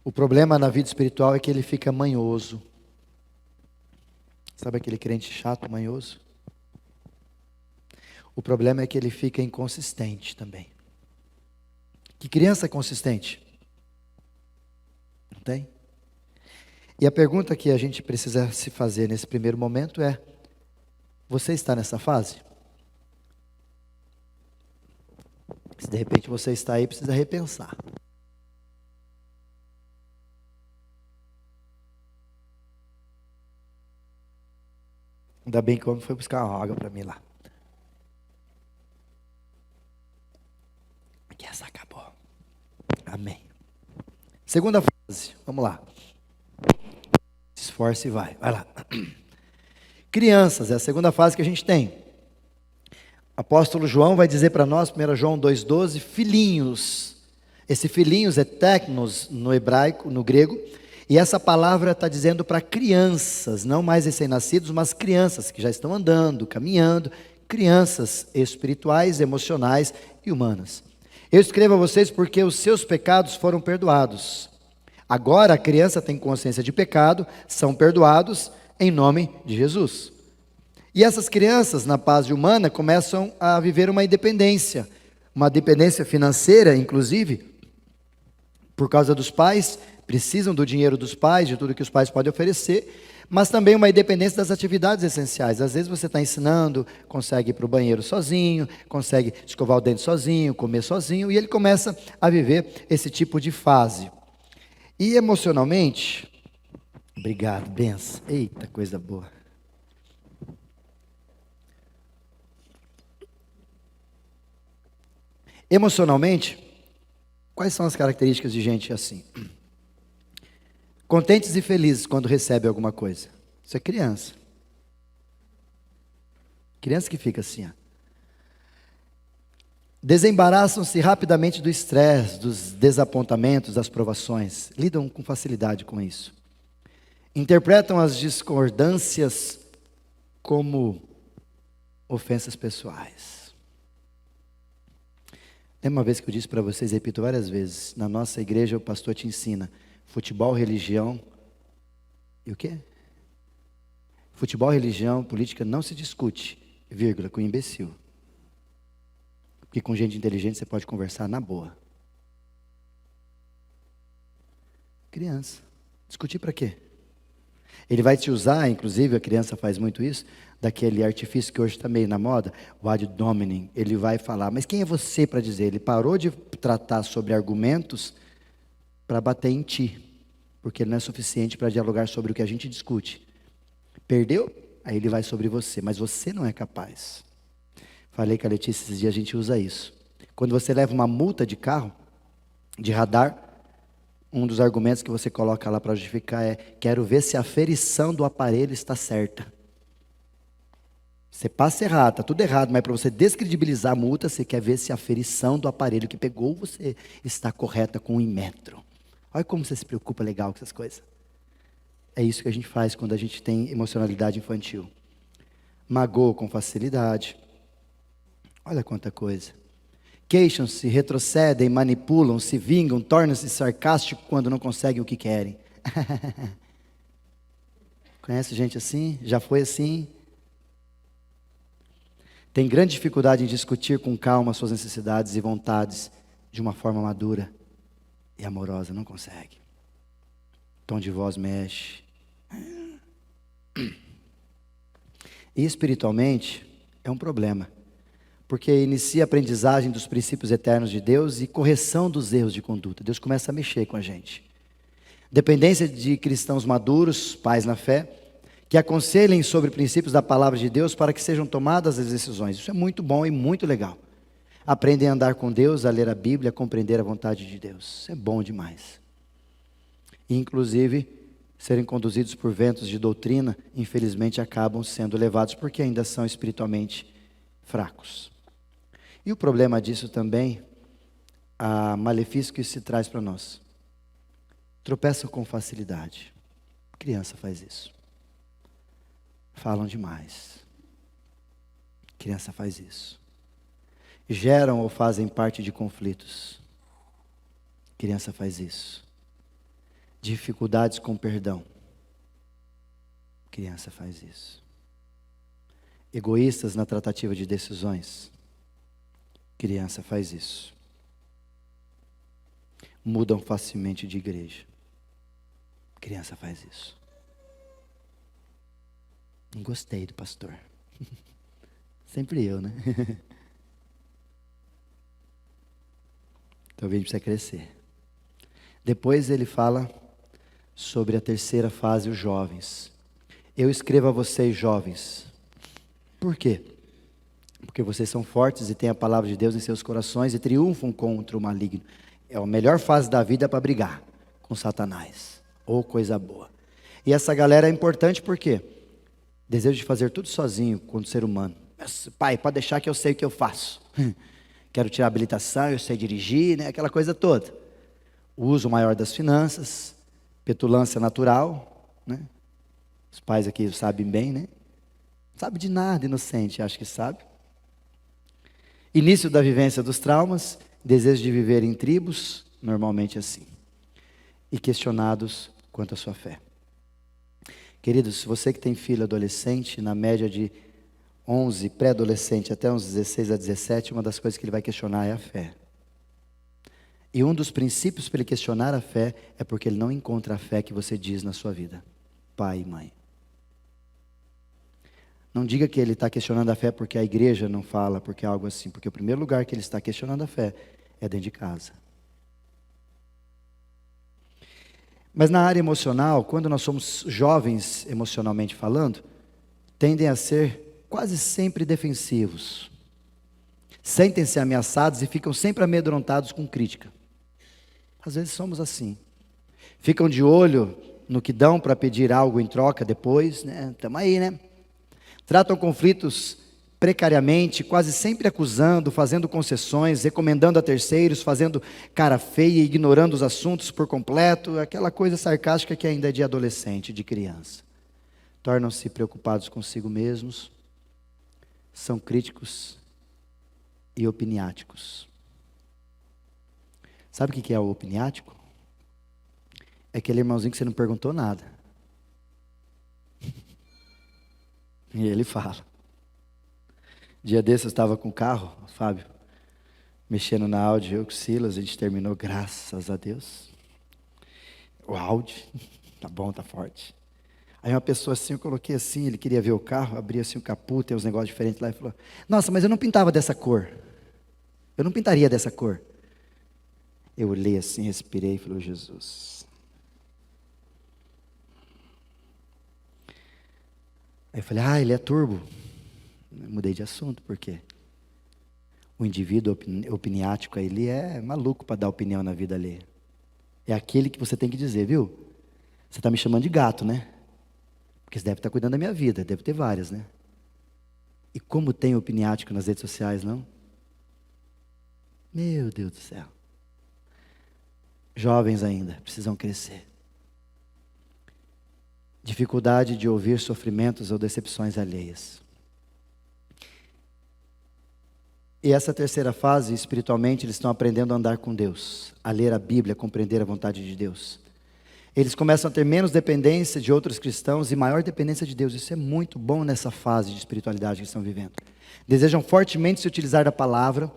O problema na vida espiritual é que ele fica manhoso. Sabe aquele crente chato, manhoso? O problema é que ele fica inconsistente também. Que criança é consistente? Não tem? E a pergunta que a gente precisa se fazer nesse primeiro momento é: você está nessa fase? Se de repente você está aí, precisa repensar. Ainda bem que o homem foi buscar uma água para mim lá. Que essa acabou. Amém. Segunda fase, vamos lá. Se esforce e vai lá. Crianças, é a segunda fase que a gente tem. Apóstolo João vai dizer para nós, 1 João 2,12, filhinhos. Esse filhinhos é teknos no hebraico, no grego, e essa palavra está dizendo para crianças, não mais recém-nascidos, mas crianças que já estão andando, caminhando, crianças espirituais, emocionais e humanas. Eu escrevo a vocês porque os seus pecados foram perdoados. Agora a criança tem consciência de pecado, são perdoados em nome de Jesus. E essas crianças, na paz humana, começam a viver uma dependência financeira, inclusive, por causa dos pais, precisam do dinheiro dos pais, de tudo que os pais podem oferecer, mas também uma independência das atividades essenciais. Às vezes você está ensinando, consegue ir para o banheiro sozinho, consegue escovar o dente sozinho, comer sozinho, e ele começa a viver esse tipo de fase. E emocionalmente, obrigado, benção, eita coisa boa. Emocionalmente, quais são as características de gente assim? Contentes e felizes quando recebe alguma coisa. Isso é criança. Criança que fica assim, ó. Desembaraçam-se rapidamente do estresse, dos desapontamentos, das provações. Lidam com facilidade com isso. Interpretam as discordâncias como ofensas pessoais. Lembra uma vez que eu disse para vocês, repito várias vezes, na nossa igreja o pastor te ensina, futebol, religião e o quê? Futebol, religião, política não se discute, vírgula, com imbecil. Porque com gente inteligente você pode conversar na boa. Criança, discutir para quê? Ele vai te usar, inclusive a criança faz muito isso, daquele artifício que hoje está meio na moda, o ad hominem. Ele vai falar, mas quem é você para dizer? Ele parou de tratar sobre argumentos para bater em ti, porque ele não é suficiente para dialogar sobre o que a gente discute. Perdeu? Aí ele vai sobre você, mas você não é capaz. Falei com a Letícia esses dias, a gente usa isso. Quando você leva uma multa de carro, de radar, um dos argumentos que você coloca lá para justificar é: quero ver se a aferição do aparelho está certa. Você passa errado, está tudo errado, mas para você descredibilizar a multa, você quer ver se a aferição do aparelho que pegou você está correta com o Inmetro. Olha como você se preocupa legal com essas coisas. É isso que a gente faz quando a gente tem emocionalidade infantil. Magoa com facilidade. Olha quanta coisa. Queixam-se, retrocedem, manipulam, se vingam, tornam-se sarcásticos quando não conseguem o que querem. Conhece gente assim? Já foi assim? Tem grande dificuldade em discutir com calma suas necessidades e vontades de uma forma madura e amorosa. Não consegue. Tom de voz mexe. E espiritualmente é um problema. Porque inicia a aprendizagem dos princípios eternos de Deus e correção dos erros de conduta. Deus começa a mexer com a gente. Dependência de cristãos maduros, pais na fé, que aconselhem sobre princípios da palavra de Deus para que sejam tomadas as decisões. Isso é muito bom e muito legal. Aprendem a andar com Deus, a ler a Bíblia, a compreender a vontade de Deus. Isso é bom demais. E, inclusive, serem conduzidos por ventos de doutrina, infelizmente acabam sendo levados porque ainda são espiritualmente fracos. E o problema disso também, a malefício que isso se traz para nós. Tropeçam com facilidade. Criança faz isso. Falam demais. Criança faz isso. Geram ou fazem parte de conflitos. Criança faz isso. Dificuldades com perdão. Criança faz isso. Egoístas na tratativa de decisões. Criança faz isso. Mudam facilmente de igreja. criança faz isso. Não gostei do pastor. Sempre eu, né? Então a gente precisa crescer. Depois ele fala sobre a terceira fase, os jovens. Eu escrevo a vocês, jovens. Por quê? Porque vocês são fortes e têm a palavra de Deus em seus corações e triunfam contra o maligno. É a melhor fase da vida para brigar com Satanás. Ou coisa boa. E essa galera é importante por quê? Desejo de fazer tudo sozinho quando ser humano. Mas, pai, pode deixar que eu sei o que eu faço. Quero tirar a habilitação, eu sei dirigir, né? Aquela coisa toda. O uso maior das finanças, petulância natural, né? Os pais aqui sabem bem, né? Não sabe de nada, inocente, acho que sabe. Início da vivência dos traumas, desejo de viver em tribos, normalmente assim. E questionados quanto à sua fé. Queridos, se você que tem filho adolescente, na média de 11, pré-adolescente até uns 16 a 17, uma das coisas que ele vai questionar é a fé. E um dos princípios para ele questionar a fé é porque ele não encontra a fé que você diz na sua vida, pai e mãe. Não diga que ele está questionando a fé porque a igreja não fala, porque é algo assim. Porque o primeiro lugar que ele está questionando a fé é dentro de casa. Mas na área emocional, quando nós somos jovens emocionalmente falando, tendem a ser quase sempre defensivos. Sentem-se ameaçados e ficam sempre amedrontados com crítica. Às vezes somos assim. Ficam de olho no que dão para pedir algo em troca depois, né? Estamos aí, né? Tratam conflitos precariamente, quase sempre acusando, fazendo concessões, recomendando a terceiros, fazendo cara feia, ignorando os assuntos por completo, aquela coisa sarcástica que ainda é de adolescente, de criança. Tornam-se preocupados consigo mesmos, são críticos e opiniáticos. Sabe o que é o opiniático? É aquele irmãozinho que você não perguntou nada. E ele fala. Dia desses eu estava com o carro, Fábio, mexendo na Audi, eu com o Silas, a gente terminou, graças a Deus. O Audi, tá bom, tá forte. Aí uma pessoa assim, eu coloquei assim, ele queria ver o carro, abria assim o capô, tem uns negócios diferentes lá, e falou, nossa, mas eu não pintava dessa cor. Eu não pintaria dessa cor. Eu olhei assim, respirei e falei, Jesus. Aí eu falei, ele é turbo. Eu mudei de assunto, por quê? O indivíduo opiniático, ele é maluco para dar opinião na vida alheia. É aquele que você tem que dizer, viu? Você está me chamando de gato, né? Porque você deve estar cuidando da minha vida, deve ter várias, né? E como tem opiniático nas redes sociais, não? Meu Deus do céu. Jovens ainda, precisam crescer. Dificuldade de ouvir sofrimentos ou decepções alheias. E essa terceira fase, espiritualmente, eles estão aprendendo a andar com Deus, a ler a Bíblia, a compreender a vontade de Deus. Eles começam a ter menos dependência de outros cristãos e maior dependência de Deus. Isso é muito bom nessa fase de espiritualidade que estão vivendo. Desejam fortemente se utilizar da palavra,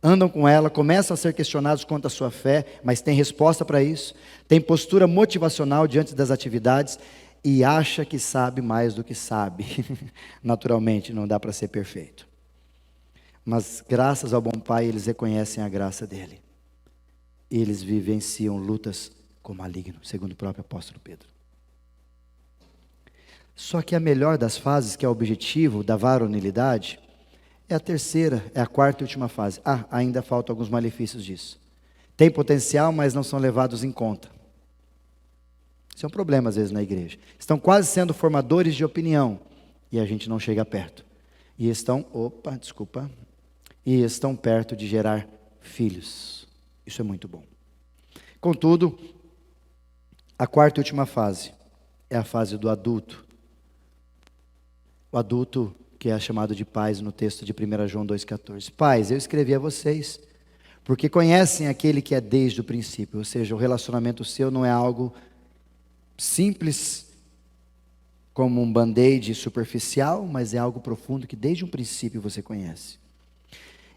andam com ela, começam a ser questionados quanto à sua fé, mas têm resposta para isso, têm postura motivacional diante das atividades e acha que sabe mais do que sabe. Naturalmente, não dá para ser perfeito. Mas graças ao bom Pai, eles reconhecem a graça dele. E eles vivenciam lutas com o maligno, segundo o próprio apóstolo Pedro. Só que a melhor das fases, que é o objetivo da varonilidade, é a terceira, é a quarta e última fase. Ainda faltam alguns malefícios disso. Tem potencial, mas não são levados em conta. Isso é um problema às vezes na igreja. Estão quase sendo formadores de opinião e a gente não chega perto. E estão perto de gerar filhos. Isso é muito bom. Contudo, a quarta e última fase é a fase do adulto. O adulto que é chamado de pais no texto de 1 João 2,14. Pais, eu escrevi a vocês, porque conhecem aquele que é desde o princípio. Ou seja, o relacionamento seu não é algo simples, como um band-aid superficial, mas é algo profundo que desde um princípio você conhece.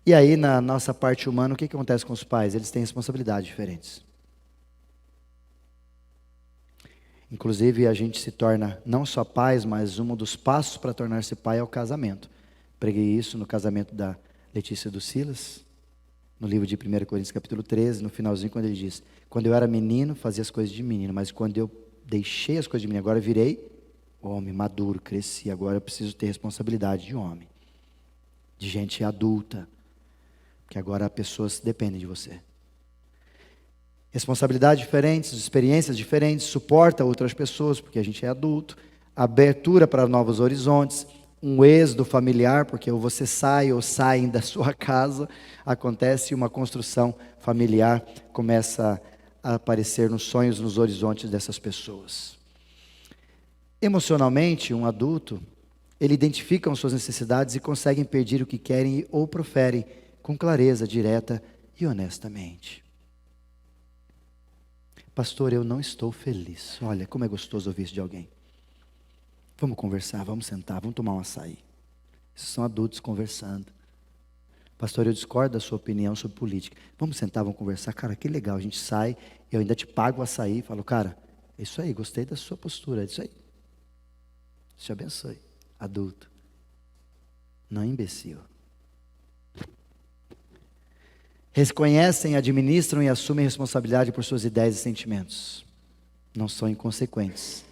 E aí, na nossa parte humana, o que acontece com os pais? Eles têm responsabilidades diferentes. Inclusive, a gente se torna não só pais, mas um dos passos para tornar-se pai é o casamento. Preguei isso no casamento da Letícia e do Silas, no livro de 1 Coríntios capítulo 13, no finalzinho, quando ele diz: quando eu era menino, fazia as coisas de menino, mas quando eu deixei as coisas de menino, agora virei homem, maduro, cresci, agora eu preciso ter responsabilidade de homem, de gente adulta, porque agora pessoas dependem de você. Responsabilidades diferentes, experiências diferentes, suporta outras pessoas, porque a gente é adulto, abertura para novos horizontes, um êxodo familiar, porque ou você sai ou saem da sua casa, acontece uma construção familiar, começa a aparecer nos sonhos, nos horizontes dessas pessoas. Emocionalmente, um adulto, ele identifica suas necessidades e consegue pedir o que querem ou proferem com clareza, direta e honestamente. Pastor, eu não estou feliz. Olha, como é gostoso ouvir isso de alguém. Vamos conversar, vamos sentar, vamos tomar um açaí. Esses são adultos conversando. Pastor, eu discordo da sua opinião sobre política. Vamos sentar, vamos conversar. Cara, que legal, a gente sai, eu ainda te pago o açaí. Falo, cara, é isso aí, gostei da sua postura, é isso aí. Deus te abençoe. Adulto. Não imbecil. Reconhecem, administram e assumem responsabilidade por suas ideias e sentimentos. Não são inconsequentes.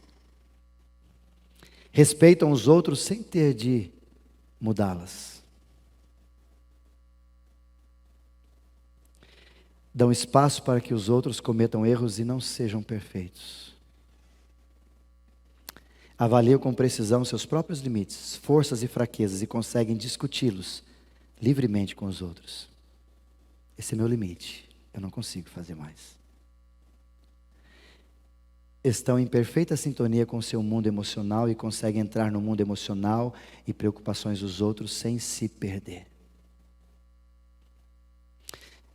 Respeitam os outros sem ter de mudá-las. Dão espaço para que os outros cometam erros e não sejam perfeitos. Avaliam com precisão seus próprios limites, forças e fraquezas e conseguem discuti-los livremente com os outros. Esse é meu limite, eu não consigo fazer mais. Estão em perfeita sintonia com o seu mundo emocional e conseguem entrar no mundo emocional e preocupações dos outros sem se perder.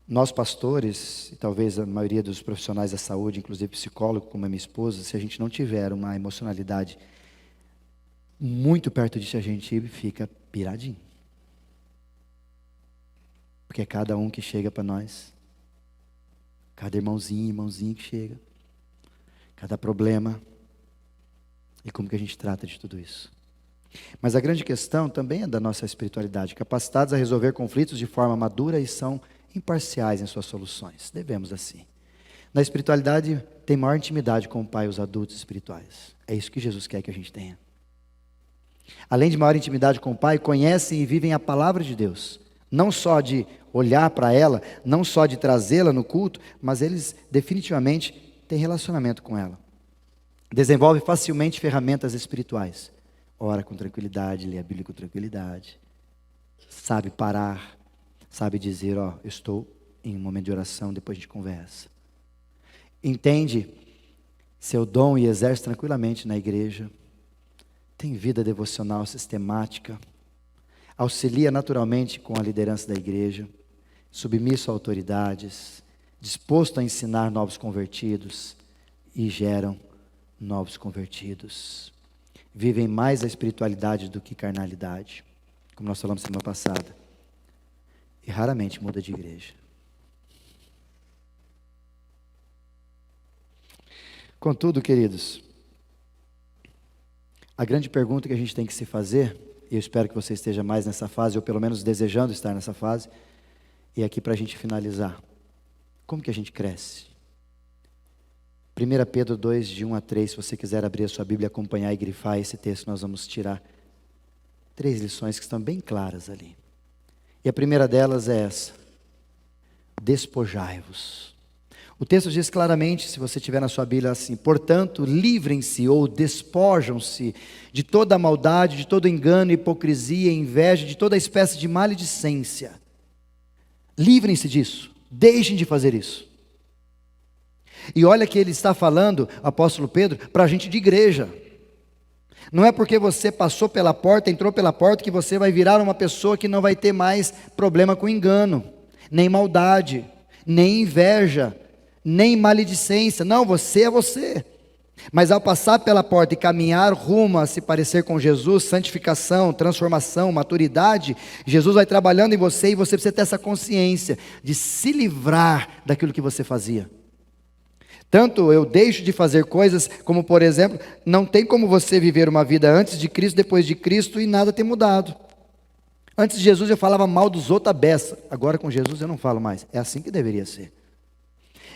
Nós pastores, e talvez a maioria dos profissionais da saúde, inclusive psicólogo, como a minha esposa, se a gente não tiver uma emocionalidade muito perto disso, a gente fica piradinho. Porque é cada um que chega para nós, cada irmãozinho que chega, cada problema, e como que a gente trata de tudo isso. Mas a grande questão também é da nossa espiritualidade, capacitados a resolver conflitos de forma madura e são imparciais em suas soluções. Devemos assim. Na espiritualidade tem maior intimidade com o Pai, os adultos espirituais. É isso que Jesus quer que a gente tenha. Além de maior intimidade com o Pai, conhecem e vivem a palavra de Deus. Não só de olhar para ela, não só de trazê-la no culto, mas eles definitivamente têm relacionamento com ela. Desenvolve facilmente ferramentas espirituais. Ora com tranquilidade, lê a Bíblia com tranquilidade. Sabe parar, sabe dizer, ó, eu estou em um momento de oração, depois a gente conversa. Entende seu dom e exerce tranquilamente na igreja. Tem vida devocional sistemática. Auxilia naturalmente com a liderança da igreja, submisso a autoridades, disposto a ensinar novos convertidos e geram novos convertidos. Vivem mais a espiritualidade do que carnalidade, como nós falamos semana passada, e raramente muda de igreja. Contudo, queridos, a grande pergunta que a gente tem que se fazer, e eu espero que você esteja mais nessa fase, ou pelo menos desejando estar nessa fase, e aqui para a gente finalizar. Como que a gente cresce? 1 Pedro 2, de 1 a 3, se você quiser abrir a sua Bíblia, acompanhar e grifar esse texto, nós vamos tirar 3 lições que estão bem claras ali. E a primeira delas é essa: despojai-vos. O texto diz claramente, se você tiver na sua Bíblia assim: portanto, livrem-se ou despojam-se de toda a maldade, de todo engano, hipocrisia, inveja, de toda espécie de maledicência. Livrem-se disso, deixem de fazer isso. E olha que ele está falando, apóstolo Pedro, para a gente de igreja. Não é porque você passou pela porta, entrou pela porta, que você vai virar uma pessoa que não vai ter mais problema com engano, nem maldade, nem inveja, nem maledicência. Não, você é você. Mas ao passar pela porta e caminhar rumo a se parecer com Jesus, santificação, transformação, maturidade, Jesus vai trabalhando em você e você precisa ter essa consciência de se livrar daquilo que você fazia. Tanto eu deixo de fazer coisas, como por exemplo, não tem como você viver uma vida antes de Cristo, depois de Cristo e nada ter mudado. Antes de Jesus eu falava mal dos outros a beça, agora com Jesus eu não falo mais. É assim que deveria ser.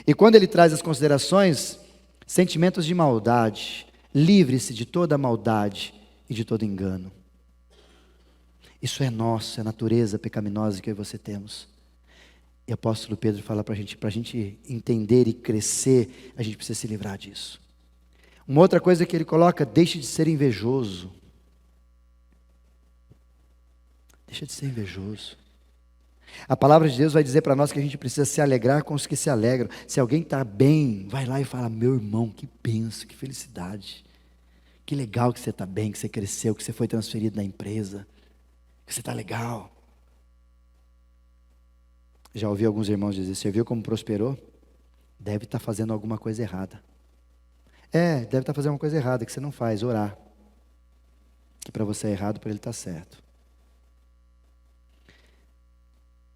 E quando ele traz as considerações, sentimentos de maldade, livre-se de toda maldade e de todo engano. Isso é nosso, é a natureza pecaminosa que eu e você temos. E o apóstolo Pedro fala para a gente entender e crescer, a gente precisa se livrar disso. Uma outra coisa que ele coloca, deixe de ser invejoso. Deixa de ser invejoso. A palavra de Deus vai dizer para nós que a gente precisa se alegrar com os que se alegram. Se alguém está bem, vai lá e fala, meu irmão, que bênção, que felicidade. Que legal que você está bem, que você cresceu, que você foi transferido na empresa. Que você está legal. Já ouvi alguns irmãos dizer, você viu como prosperou? Deve estar fazendo alguma coisa errada. Deve estar fazendo uma coisa errada que você não faz, orar. Que para você é errado, para ele está certo.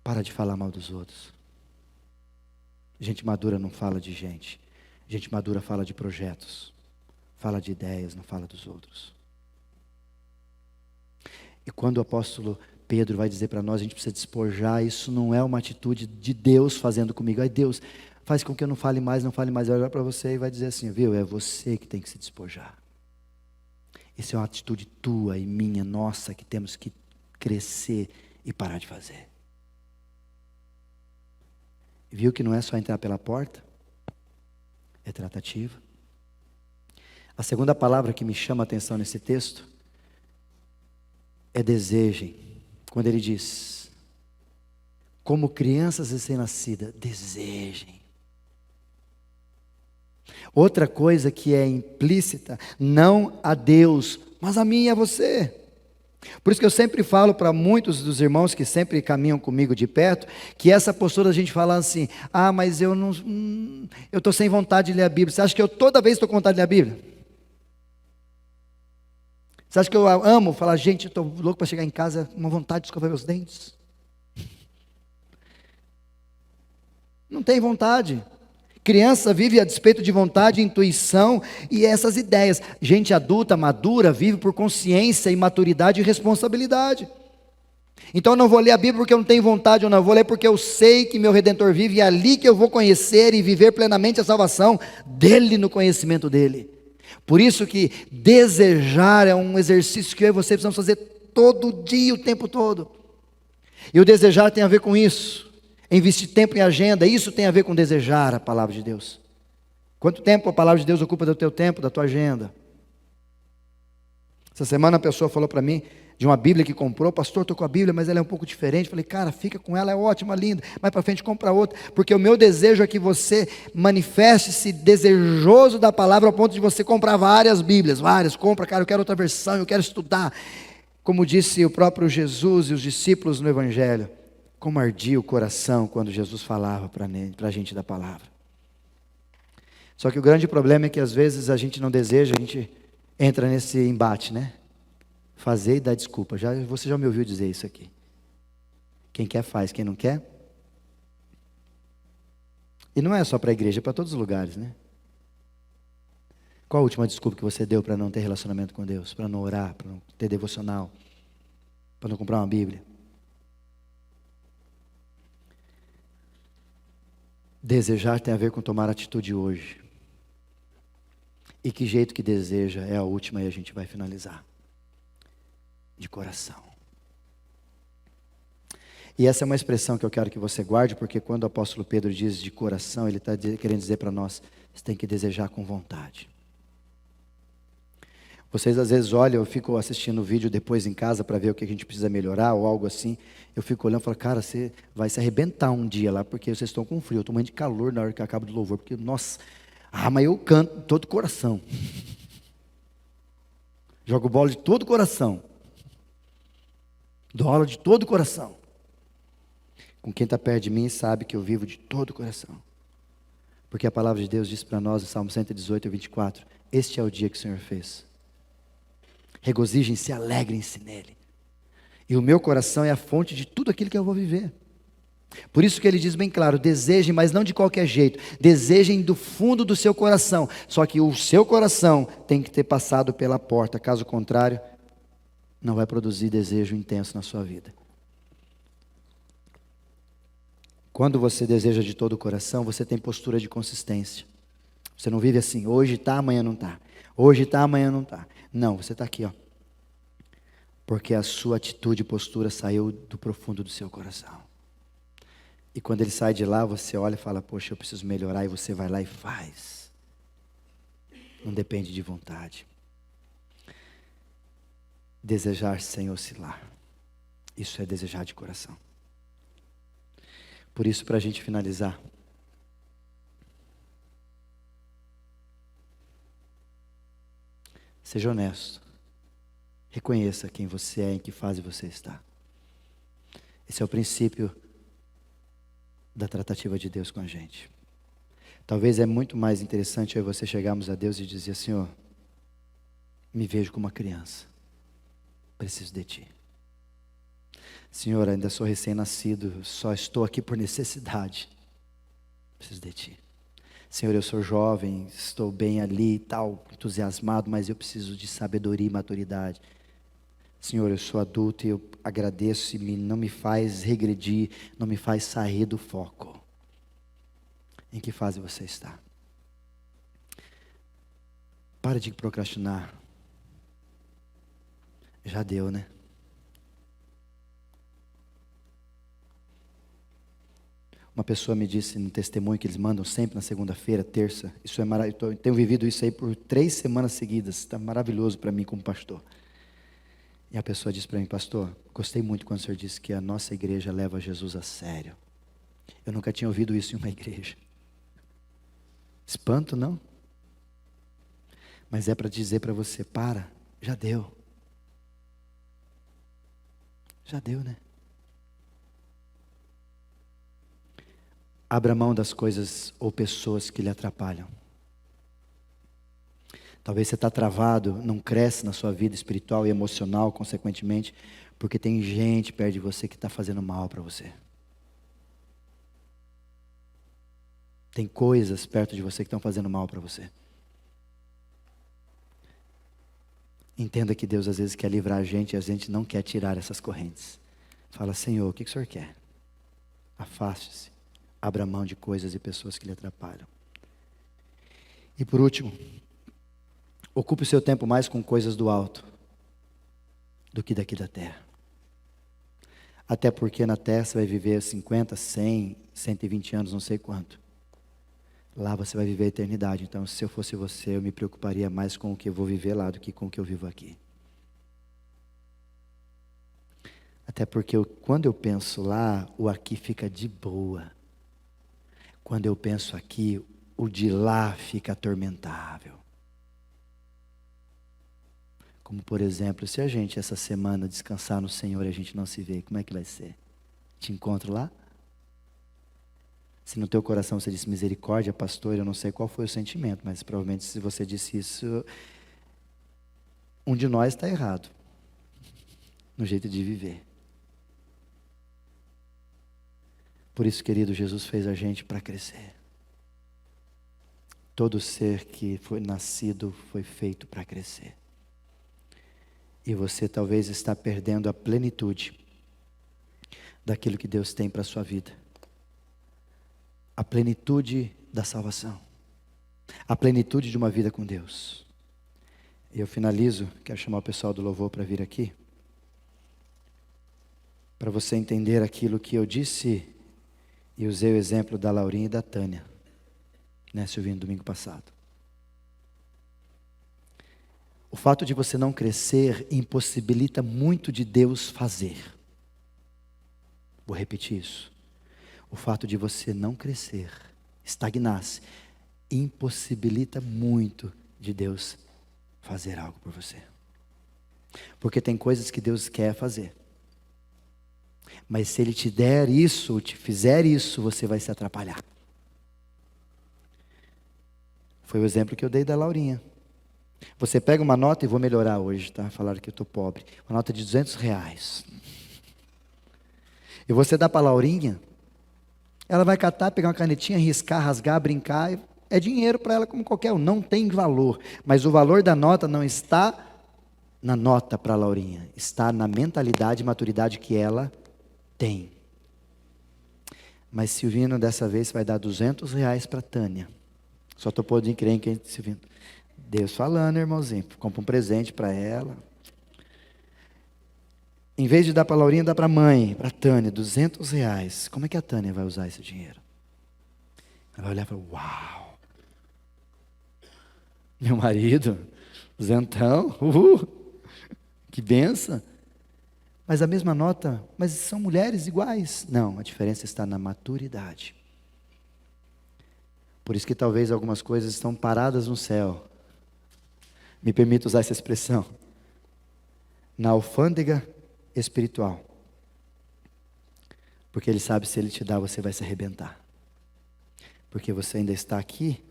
Para de falar mal dos outros. Gente madura não fala de gente. Gente madura fala de projetos. Fala de ideias, não fala dos outros. E quando o apóstolo Pedro vai dizer para nós, a gente precisa despojar, isso não é uma atitude de Deus fazendo comigo. Ai Deus, faz com que eu não fale mais. Vai olhar para você e vai dizer assim, viu, é você que tem que se despojar. Isso é uma atitude tua e minha, nossa, que temos que crescer e parar de fazer. Viu que não é só entrar pela porta? É tratativa. A segunda palavra que me chama a atenção nesse texto é desejem. Quando ele diz, como crianças recém-nascidas, desejem. Outra coisa que é implícita, não a Deus, mas a mim e a você. Por isso que eu sempre falo para muitos dos irmãos que sempre caminham comigo de perto, que essa postura a gente fala assim, mas eu não, eu estou sem vontade de ler a Bíblia. Você acha que eu toda vez estou com vontade de ler a Bíblia? Você acha que eu amo falar, gente, eu estou louco para chegar em casa, uma vontade de escovar meus dentes? Não tem vontade. Criança vive a despeito de vontade, intuição e essas ideias. Gente adulta, madura, vive por consciência, maturidade e responsabilidade. Então eu não vou ler a Bíblia porque eu não tenho vontade, eu não vou ler porque eu sei que meu Redentor vive e é ali que eu vou conhecer e viver plenamente a salvação dele no conhecimento dele. Por isso que desejar é um exercício que eu e você precisamos fazer todo dia, o tempo todo. E o desejar tem a ver com isso. Investir tempo em agenda, isso tem a ver com desejar a palavra de Deus. Quanto tempo a palavra de Deus ocupa do teu tempo, da tua agenda? Essa semana a pessoa falou para mim de uma Bíblia que comprou, pastor, estou com a Bíblia, mas ela é um pouco diferente. Falei, cara, fica com ela, é ótima, linda, mais para frente compra outra, porque o meu desejo é que você manifeste-se desejoso da palavra ao ponto de você comprar várias Bíblias, compra, cara, eu quero outra versão, eu quero estudar. Como disse o próprio Jesus e os discípulos no Evangelho, como ardia o coração quando Jesus falava para a gente da palavra. Só que o grande problema é que às vezes a gente não deseja, a gente entra nesse embate, né? Fazer e dar desculpa. Você já me ouviu dizer isso aqui. Quem quer faz, quem não quer. E não é só para a igreja, é para todos os lugares, né? Qual a última desculpa que você deu para não ter relacionamento com Deus? Para não orar, para não ter devocional? Para não comprar uma Bíblia? Desejar tem a ver com tomar atitude hoje. E que jeito que deseja é a última e a gente vai finalizar. De coração. E essa é uma expressão que eu quero que você guarde, porque quando o apóstolo Pedro diz de coração, ele está querendo dizer para nós, você tem que desejar com vontade. Vocês às vezes olham, eu fico assistindo o vídeo depois em casa para ver o que a gente precisa melhorar ou algo assim. Eu fico olhando e falo, cara, você vai se arrebentar um dia lá, porque vocês estão com frio. Eu estou morrendo de calor na hora que acaba do louvor, porque, nossa, mas eu canto de todo o coração. Jogo bola de todo o coração. Dou aula de todo o coração. Com quem está perto de mim sabe que eu vivo de todo o coração. Porque a palavra de Deus diz para nós, no Salmo 118, 24, este é o dia que o Senhor fez. Regozijem-se, alegrem-se nele. E o meu coração é a fonte de tudo aquilo que eu vou viver. Por isso que ele diz bem claro: desejem, mas não de qualquer jeito. Desejem do fundo do seu coração. Só que o seu coração tem que ter passado pela porta. Caso contrário, não vai produzir desejo intenso na sua vida. Quando você deseja de todo o coração, você tem postura de consistência. Você não vive assim: hoje está, amanhã não está. Hoje está, amanhã não está. Não, você está aqui, ó. Porque a sua atitude e postura saiu do profundo do seu coração. E quando ele sai de lá, você olha e fala: poxa, eu preciso melhorar. E você vai lá e faz. Não depende de vontade. Desejar sem oscilar. Isso é desejar de coração. Por isso, para a gente finalizar, seja honesto. Reconheça quem você é, em que fase você está. Esse é o princípio da tratativa de Deus com a gente. Talvez é muito mais interessante eu e você chegarmos a Deus e dizer: Senhor, me vejo como uma criança, preciso de Ti. Senhor, ainda sou recém-nascido, só estou aqui por necessidade, preciso de Ti. Senhor, eu sou jovem, estou bem ali e tal, entusiasmado, mas eu preciso de sabedoria e maturidade. Senhor, eu sou adulto e eu agradeço e não me faz regredir, não me faz sair do foco. Em que fase você está? Para de procrastinar. Já deu, né? Uma pessoa me disse no testemunho que eles mandam sempre na segunda-feira, terça. Isso é maravilhoso. Eu tenho vivido isso aí por 3 semanas seguidas. Está maravilhoso para mim como pastor. E a pessoa disse para mim: pastor, gostei muito quando o senhor disse que a nossa igreja leva Jesus a sério. Eu nunca tinha ouvido isso em uma igreja. Espanto, não? Mas é para dizer para você: para, já deu. Já deu, né? Abra mão das coisas ou pessoas que lhe atrapalham. Talvez você está travado, não cresce na sua vida espiritual e emocional, consequentemente, porque tem gente perto de você que está fazendo mal para você. Tem coisas perto de você que estão fazendo mal para você. Entenda que Deus às vezes quer livrar a gente e a gente não quer tirar essas correntes. Fala: Senhor, o que o Senhor quer? Afaste-se. Abra mão de coisas e pessoas que lhe atrapalham. E por último, ocupe o seu tempo mais com coisas do alto do que daqui da terra. Até porque na terra você vai viver 50, 100, 120 anos, não sei quanto. Lá você vai viver a eternidade. Então, se eu fosse você, eu me preocuparia mais com o que eu vou viver lá do que com o que eu vivo aqui. Até porque quando eu penso lá, o aqui fica de boa. Quando eu penso aqui, o de lá fica atormentável. Como por exemplo, se a gente essa semana descansar no Senhor e a gente não se vê, como é que vai ser? Te encontro lá? Se no teu coração você disse misericórdia, pastor, eu não sei qual foi o sentimento, mas provavelmente se você disse isso, um de nós está errado no jeito de viver. Por isso, querido, Jesus fez a gente para crescer. Todo ser que foi nascido foi feito para crescer. E você talvez está perdendo a plenitude daquilo que Deus tem para a sua vida. A plenitude da salvação. A plenitude de uma vida com Deus. E eu finalizo, quero chamar o pessoal do louvor para vir aqui. Para você entender aquilo que eu disse e usei o exemplo da Laurinha e da Tânia, né, Silvinho, domingo passado. O fato de você não crescer impossibilita muito de Deus fazer. Vou repetir isso. O fato de você não crescer, estagnar-se, impossibilita muito de Deus fazer algo por você. Porque tem coisas que Deus quer fazer. Mas se Ele te der isso, ou te fizer isso, você vai se atrapalhar. Foi o exemplo que eu dei da Laurinha. Você pega uma nota, e vou melhorar hoje, tá? Falaram que eu estou pobre. Uma nota de R$200. E você dá para a Laurinha, Ela vai catar, pegar uma canetinha, riscar, rasgar, brincar. É dinheiro para ela como qualquer um, não tem valor. Mas o valor da nota não está na nota para a Laurinha, está na mentalidade e maturidade que ela tem. Mas Silvino dessa vez vai dar R$200 para Tânia. Só estou podendo crer em quem, Silvino. Deus falando, irmãozinho. Compra um presente para ela. Em vez de dar para a Laurinha, dá para a mãe, para a Tânia, R$200. Como é que a Tânia vai usar esse dinheiro? Ela vai olhar e falar, uau. Meu marido, duzentão, que benção. Mas a mesma nota, mas são mulheres iguais. Não, a diferença está na maturidade. Por isso que talvez algumas coisas estão paradas no céu. Me permito usar essa expressão. Na alfândega espiritual. Porque Ele sabe, se Ele te dá, você vai se arrebentar. Porque você ainda está aqui,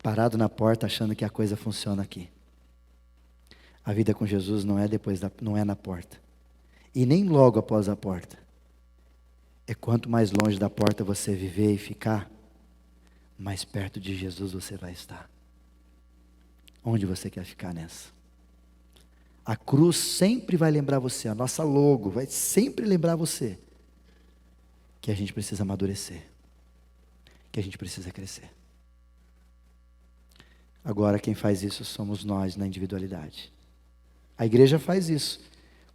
parado na porta, achando que a coisa funciona aqui. A vida com Jesus não é não é na porta. E nem logo após a porta. É quanto mais longe da porta você viver e ficar, mais perto de Jesus você vai estar. Onde você quer ficar nessa? A cruz sempre vai lembrar você, a nossa logo vai sempre lembrar você que a gente precisa amadurecer, que a gente precisa crescer. Agora quem faz isso somos nós na individualidade. A igreja faz isso,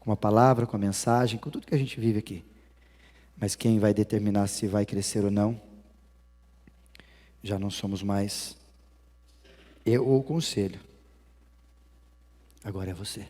com a palavra, com a mensagem, com tudo que a gente vive aqui. Mas quem vai determinar se vai crescer ou não, já não somos mais eu ou o conselho. Agora é você.